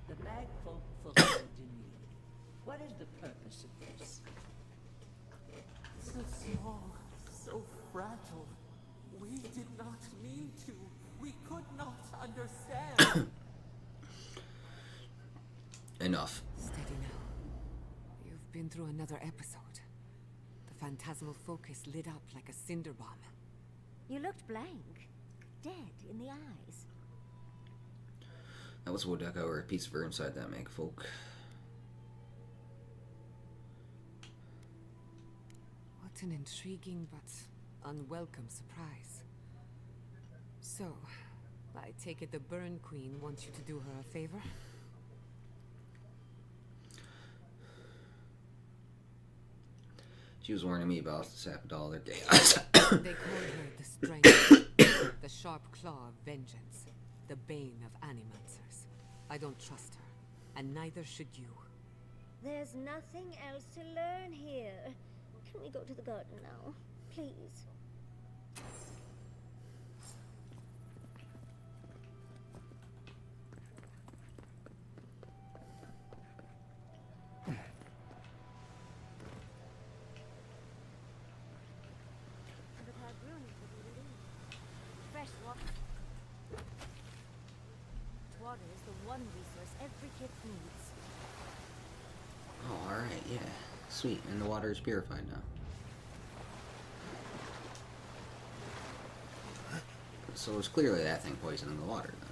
The bag folk fulfilled in you. What is the purpose of this? So small, so fragile. We did not mean to. We could not understand. Enough. Steady now. You've been through another episode. The phantasmal focus lit up like a cinder bomb. You looked blank, dead in the eyes. That was wood echo or a piece of her inside that mag folk. What an intriguing but unwelcome surprise. So, I take it the Burn Queen wants you to do her a favor? She was warning me about the sap all their chaos. They call her the Strength, the sharp claw of vengeance, the bane of animancers. I don't trust her, and neither should you. There's nothing else to learn here. Can we go to the garden now? Please. But how brilliant would you believe? Fresh water. Water is the one resource every kid needs. Oh, alright, yeah. Sweet, and the water is purified now. So it's clearly that thing poisoning the water then.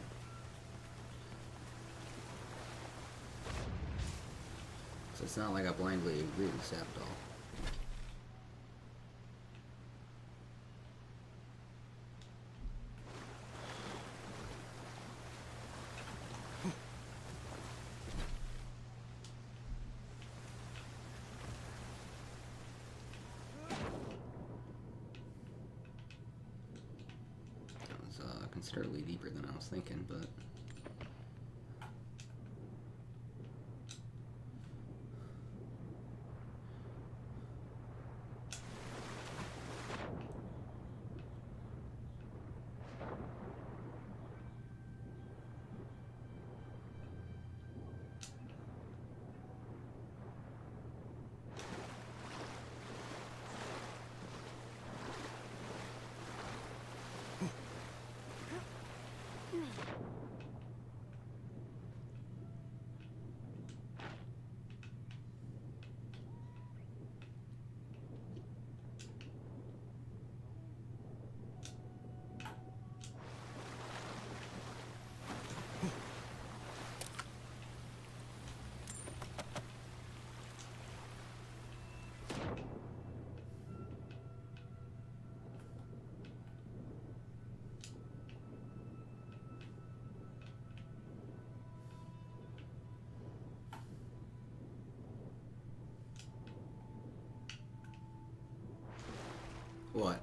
So it's not like I blindly agree with Sapdol. Considerably deeper than I was thinking, but what?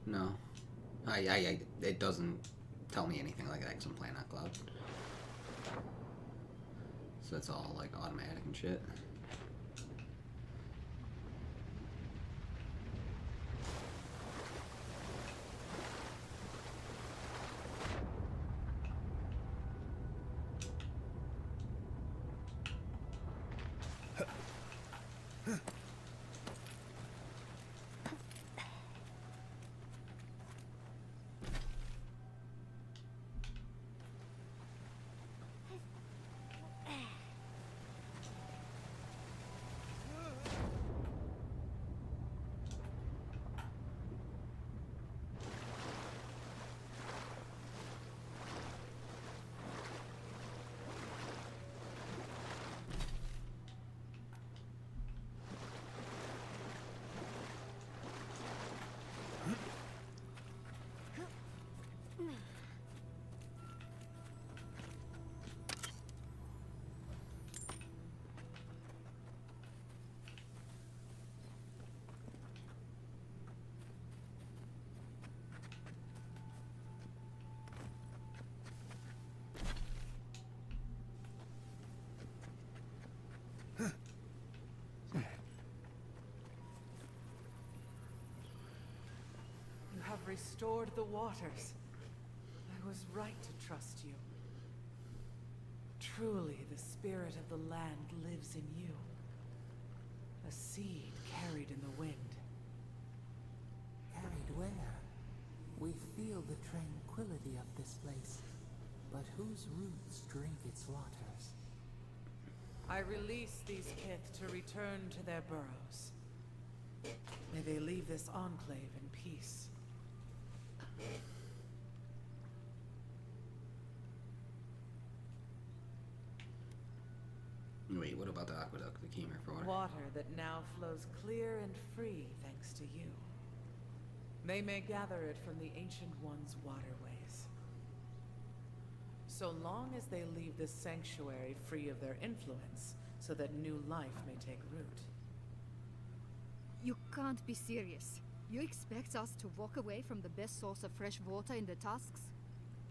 No. It doesn't tell me anything like that because I'm playing on cloud. So it's all like automatic and shit. You have restored the waters. I was right to trust you. Truly, the spirit of the land lives in you. A seed carried in the wind. Carried where? We feel the tranquility of this place, but whose roots drink its waters? I release these kith to return to their burrows. May they leave this enclave in peace. Wait, what about the aqueduct, the Keemer for water? Water that now flows clear and free thanks to you. They may gather it from the Ancient One's waterways. So long as they leave this sanctuary free of their influence, so that new life may take root. You can't be serious. You expect us to walk away from the best source of fresh water in the Tusks?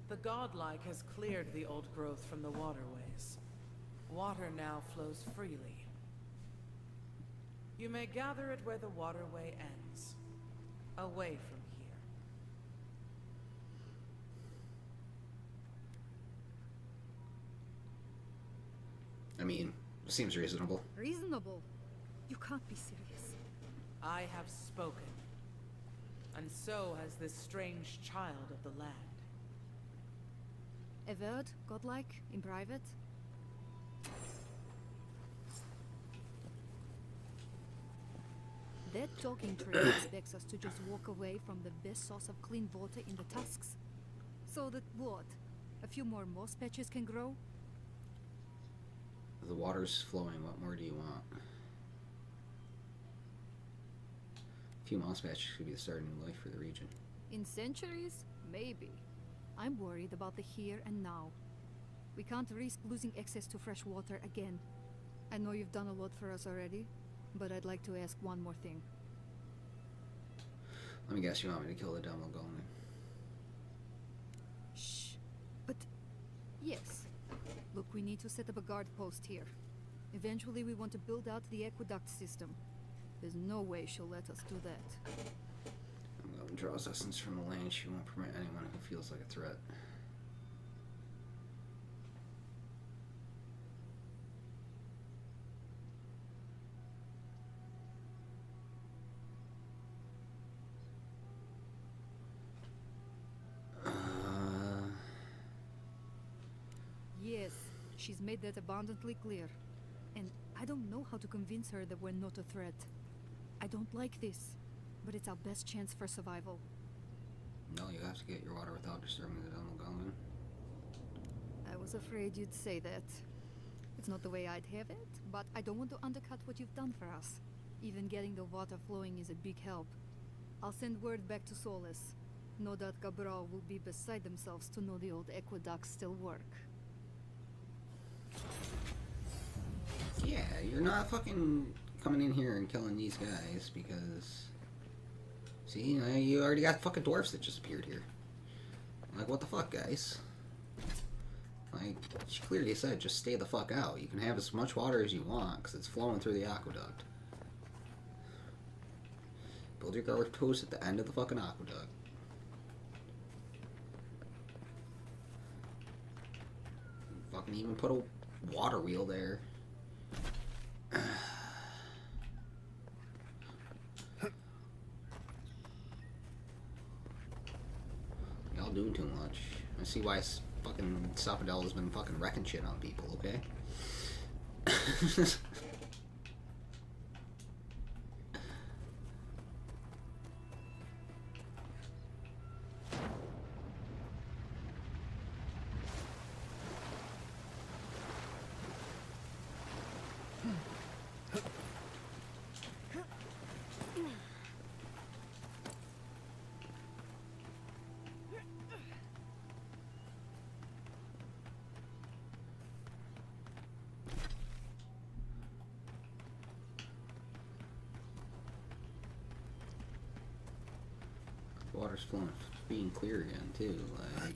The godlike has cleared the old growth from the waterways. Water now flows freely. You may gather it where the waterway ends, away from here. I mean, seems reasonable. Reasonable? You can't be serious. I have spoken, and so has this strange child of the land. Avowed, godlike, in private? That talking tree expects us to just walk away from the best source of clean water in the Tusks. So that what? A few more moss patches can grow? The water's flowing. What more do you want? A few moss patches could be the start of new life for the region. In centuries? Maybe. I'm worried about the here and now. We can't risk losing access to fresh water again. I know you've done a lot for us already, but I'd like to ask one more thing. Let me guess, you want me to kill the Dumble Golem? Shh. But... yes. Look, we need to set up a guard post here. Eventually we want to build out the aqueduct system. There's no way she'll let us do that. I'm going to draw essence from the land. She won't permit anyone who feels like a threat. Yes, she's made that abundantly clear. And I don't know how to convince her that we're not a threat. I don't like this, but it's our best chance for survival. No, you have to get your water without disturbing the Dumble Golem. I was afraid you'd say that. It's not the way I'd have it, but I don't want to undercut what you've done for us. Even getting the water flowing is a big help. I'll send word back to Solace. No doubt Cabral will be beside themselves to know the old aqueducts still work. Yeah, you're not fucking coming in here and killing these guys because... See, you already got fucking dwarfs that just appeared here. Like, what the fuck, guys? Like, she clearly said, just stay the fuck out. You can have as much water as you want, because it's flowing through the aqueduct. Build your guard post at the end of the fucking aqueduct. Fucking even put a water wheel there. Y'all doing too much. I see why fucking Sapadell has been fucking wrecking shit on people, okay? Water's flowing, being clear again, too, like...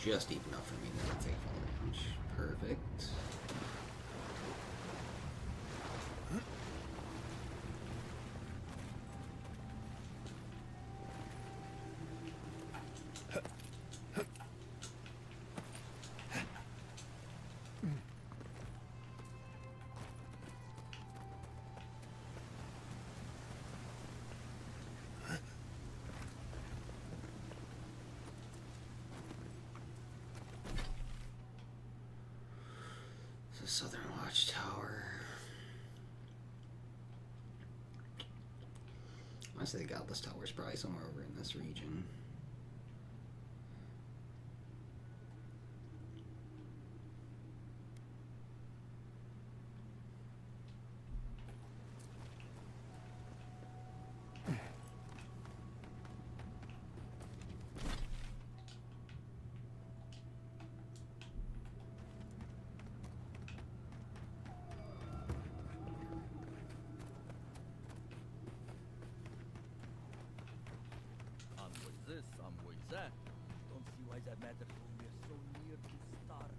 Just deep enough for me to take full damage. Perfect. The Southern Watchtower. I say the Godless Tower is probably somewhere over in this region. eh? Don't see why that matters when we're so near to starving.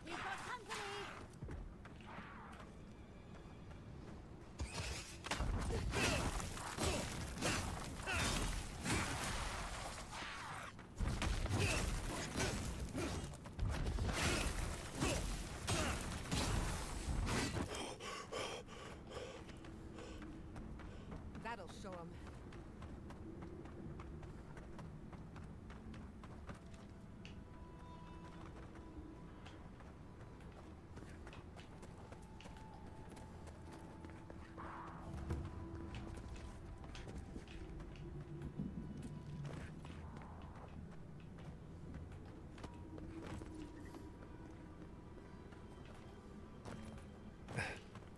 We've got company! That'll show him.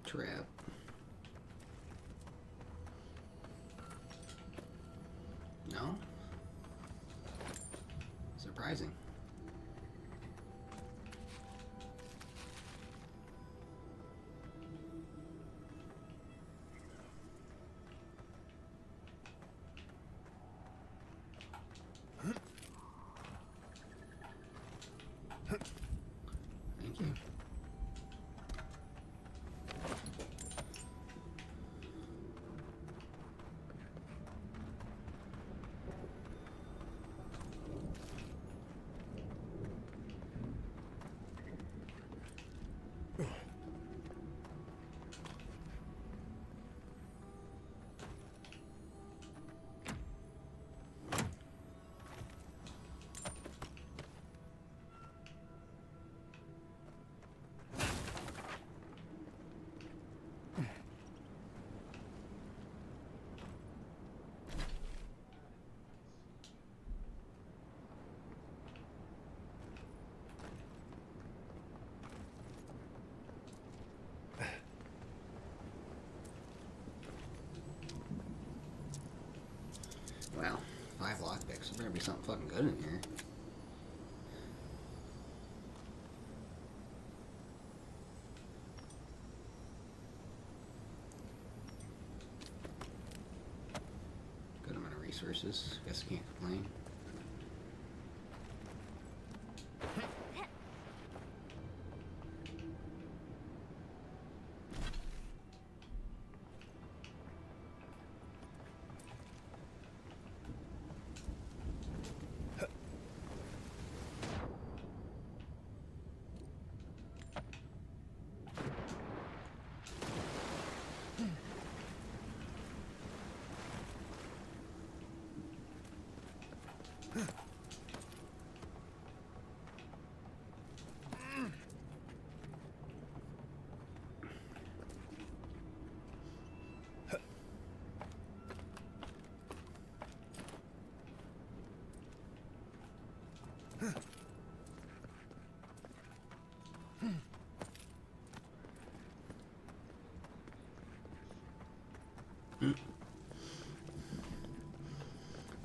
Trap. No? Surprising. Thank you. Wow, 5 lockpicks. There better be something fucking good in here. Good amount of resources. Guess I can't complain.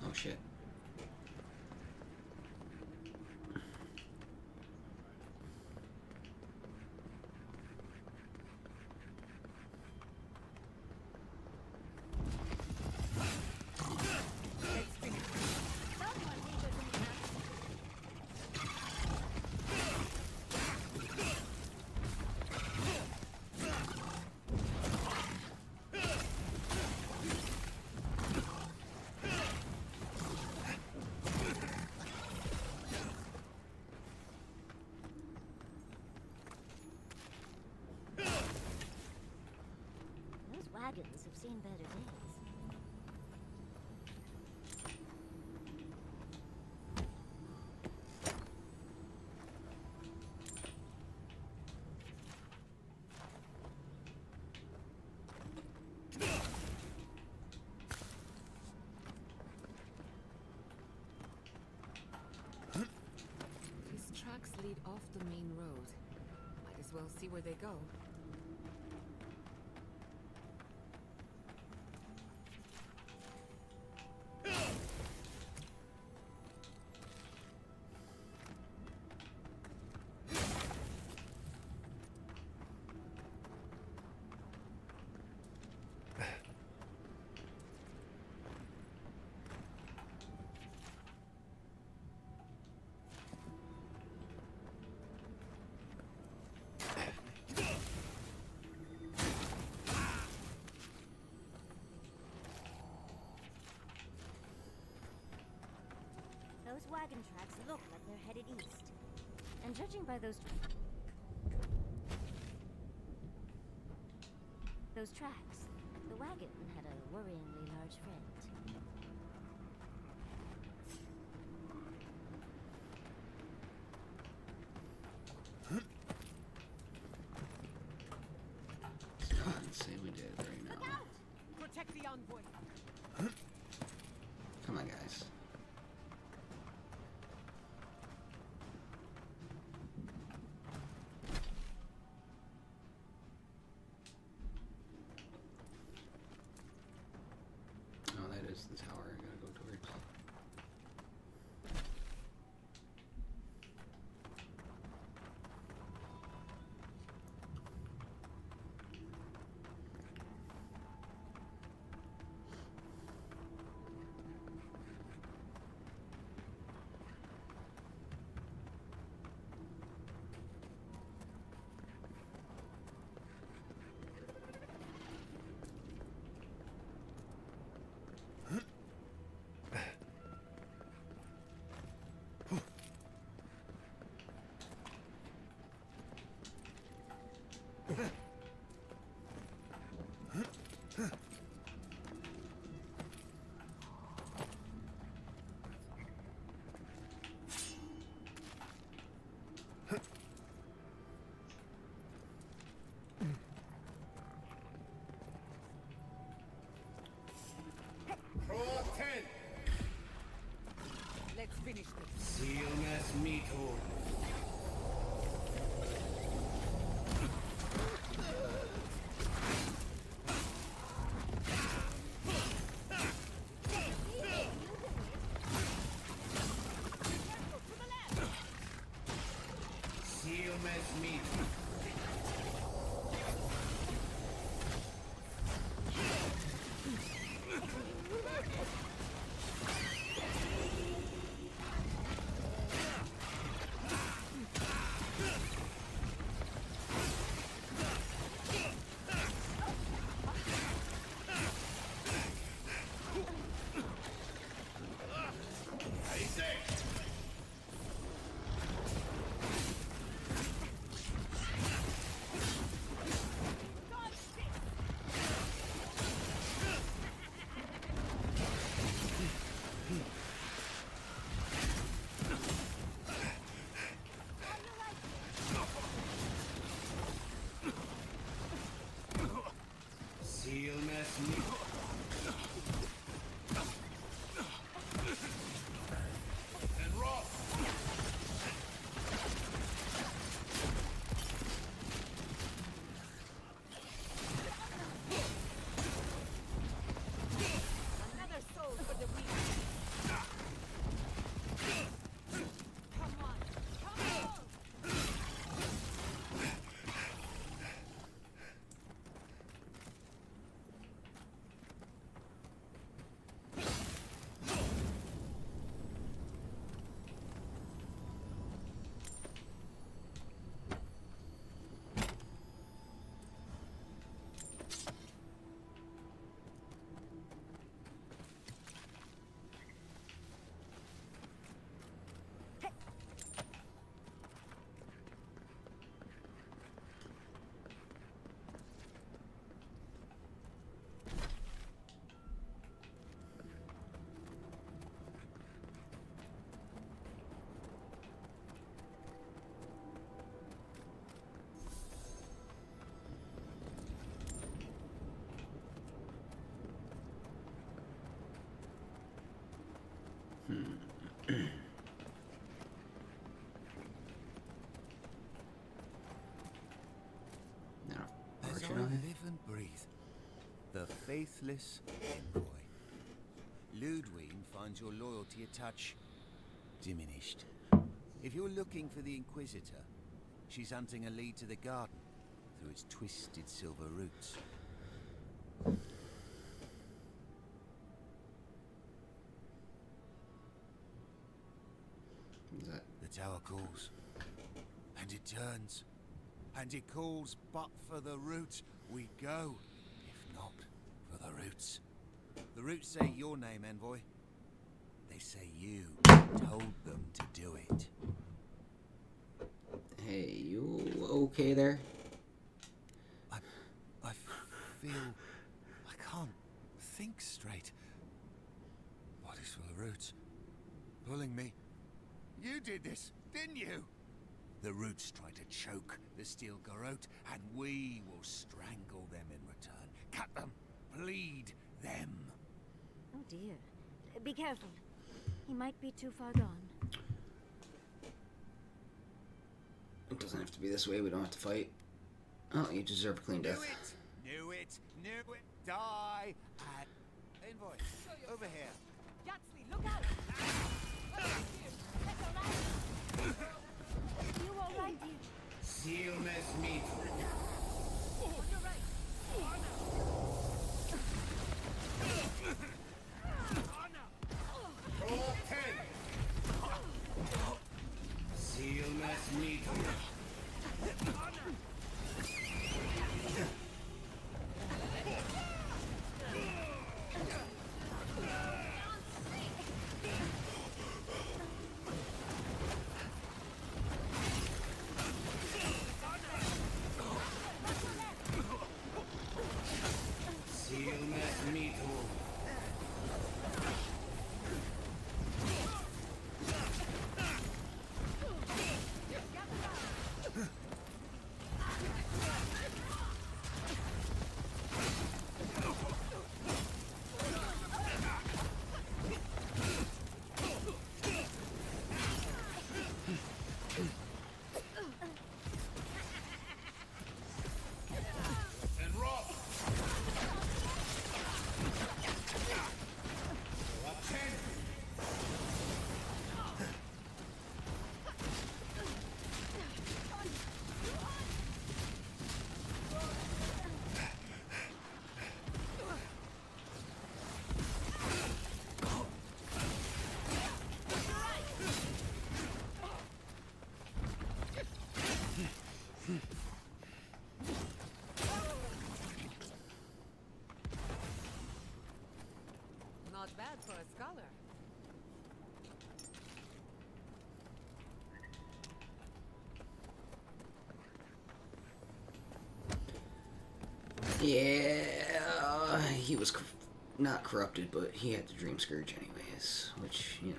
Oh shit. Those wagons have seen better days. well see where they go. Those wagon tracks look like they're headed east. And judging by those tracks, the wagon had a worryingly large friend. Let's say we did right now. Look out! Protect the envoy. Come on, guys. Oh, that is the tower I gotta go towards. Draw 10. Let's finish this. Seal mass meto. Seal mass meto. Seal mass meto. And rock. Another soul for the weak. Come on, come on! faithless envoy. Ludwig finds your loyalty a touch diminished. If you're looking for the Inquisitor, she's hunting a lead to the garden through its twisted silver roots. The tower calls, and it turns, and it calls, but for the roots we go, if not for the roots. The roots say your name, envoy. They say you told them to do it. Hey, you okay there? I feel I can't think straight. Body's full of roots, pulling me. You did this, didn't you? The roots try to choke the steel garrote, and we will strangle them in return. Cut them, bleed them. Oh dear. Be careful. He might be too far gone. It doesn't have to be this way. We don't have to fight. Oh, you deserve a clean death. Knew it. Die. And envoy, over here. Yaxley, look out! You alright, dear? Seal mes meat. On your right. Roll 10. Seal mes meat. Seal mes meat. And rock. 10. Not bad for a scholar. Yeah, he was not corrupted, but he had the Dream Scourge anyways, which, you know.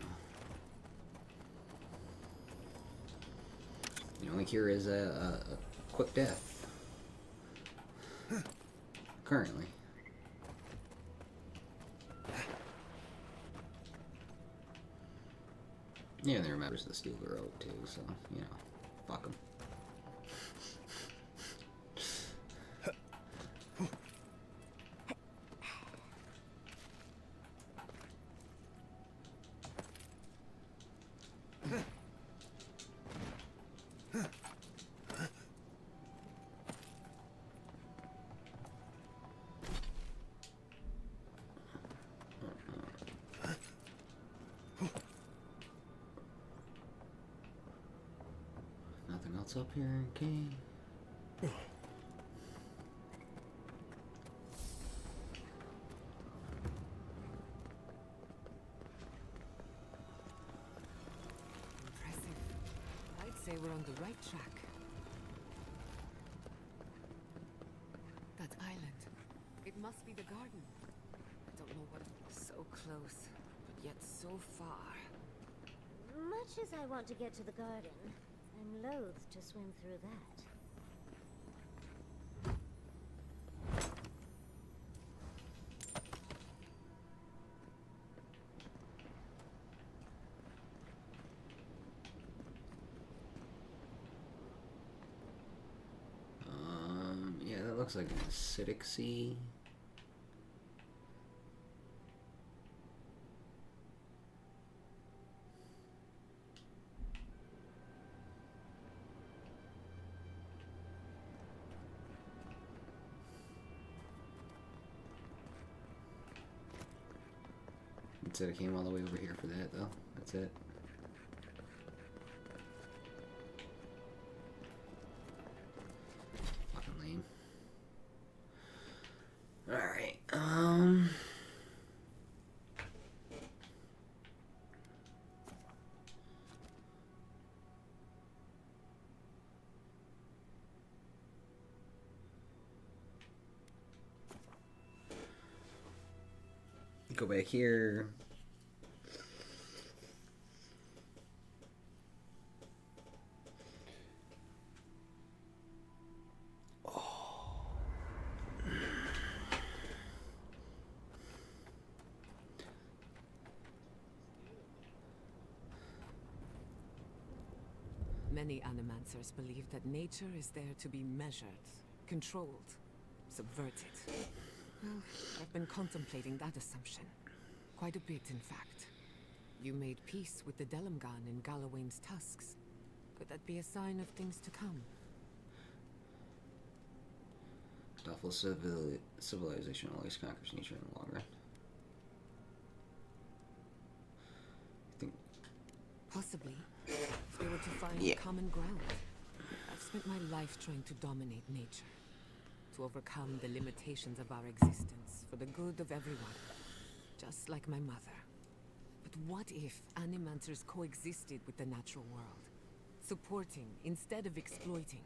The only cure is a quick death. Currently. Yeah, and he remembers the Steel Garrote too, so, you know, fuck him. Nothing else up here, okay. Impressive. I'd say we're on the right track. That island. It must be the garden. I don't know what... So close, but yet so far. Much as I want to get to the garden, I'm loath to swim through that. Yeah, that looks like an acidic sea. That's it. I came all the way over here for that, though. That's it. Fucking lame. Alright, go back here. Many animancers believe that nature is there to be measured, controlled, subverted. Well, I've been contemplating that assumption. Quite a bit, in fact. You made peace with the Delimgan in Galawain's tusks. Could that be a sign of things to come? Doubtful civilization always conquers nature in the long run. I think. Possibly. If they were to find common ground. I've spent my life trying to dominate nature. To overcome the limitations of our existence for the good of everyone. Just like my mother. But what if animancers coexisted with the natural world? Supporting instead of exploiting.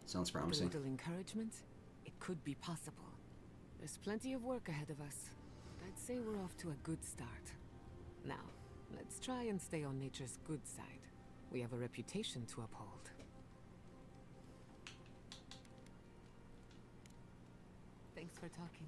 Sounds promising. With a little encouragement, it could be possible. There's plenty of work ahead of us. But I'd say we're off to a good start. Now, let's try and stay on nature's good side. We have a reputation to uphold. Thanks for talking.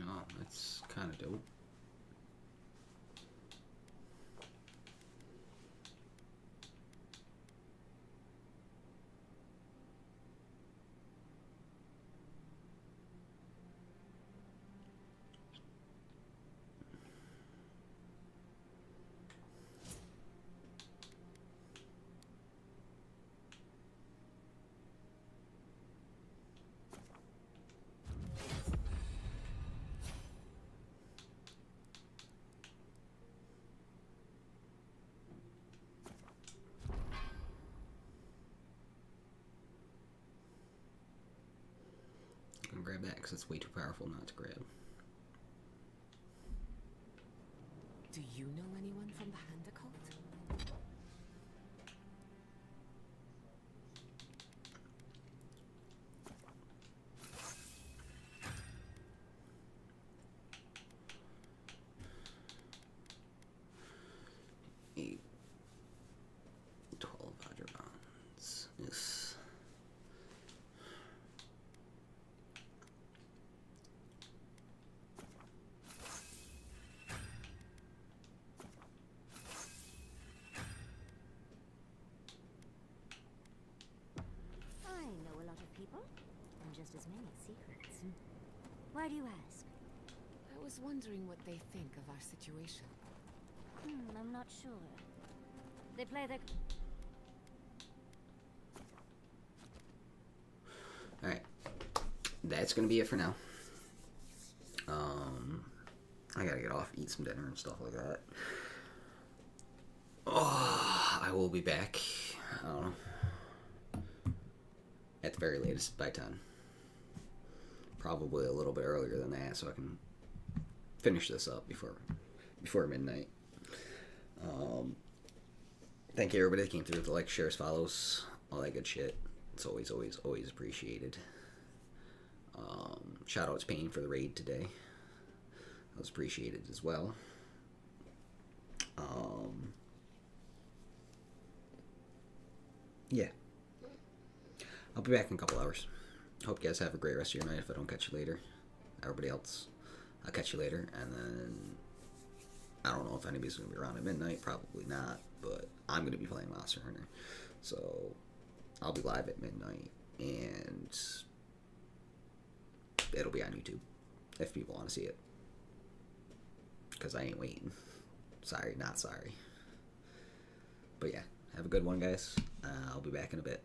Oh, that's kind of dope. I'm gonna grab that because it's way too powerful not to grab. Do you know anyone from the Hand Occult? Eight, 12 Vajrabans. Yes. I know a lot of people, and just as many secrets. Why do you ask? I was wondering what they think of our situation. I'm not sure. They play their... Alright. That's gonna be it for now. I gotta get off, eat some dinner and stuff like that. Oh, I will be back. I don't know. At the very latest by 10. Probably a little bit earlier than that, so I can finish this up before midnight. Thank you everybody that came through with the likes, shares, follows, all that good shit. It's always, always, always appreciated. Shout out to Payne for the raid today. That was appreciated as well. yeah. I'll be back in a couple hours. Hope you guys have a great rest of your night if I don't catch you later. Everybody else, I'll catch you later. And then, I don't know if anybody's going to be around at midnight. Probably not. But I'm going to be playing Monster Hunter. So, I'll be live at midnight. And it'll be on YouTube if people want to see it. Because I ain't waiting. Sorry, not sorry. But yeah, have a good one, guys. I'll be back in a bit.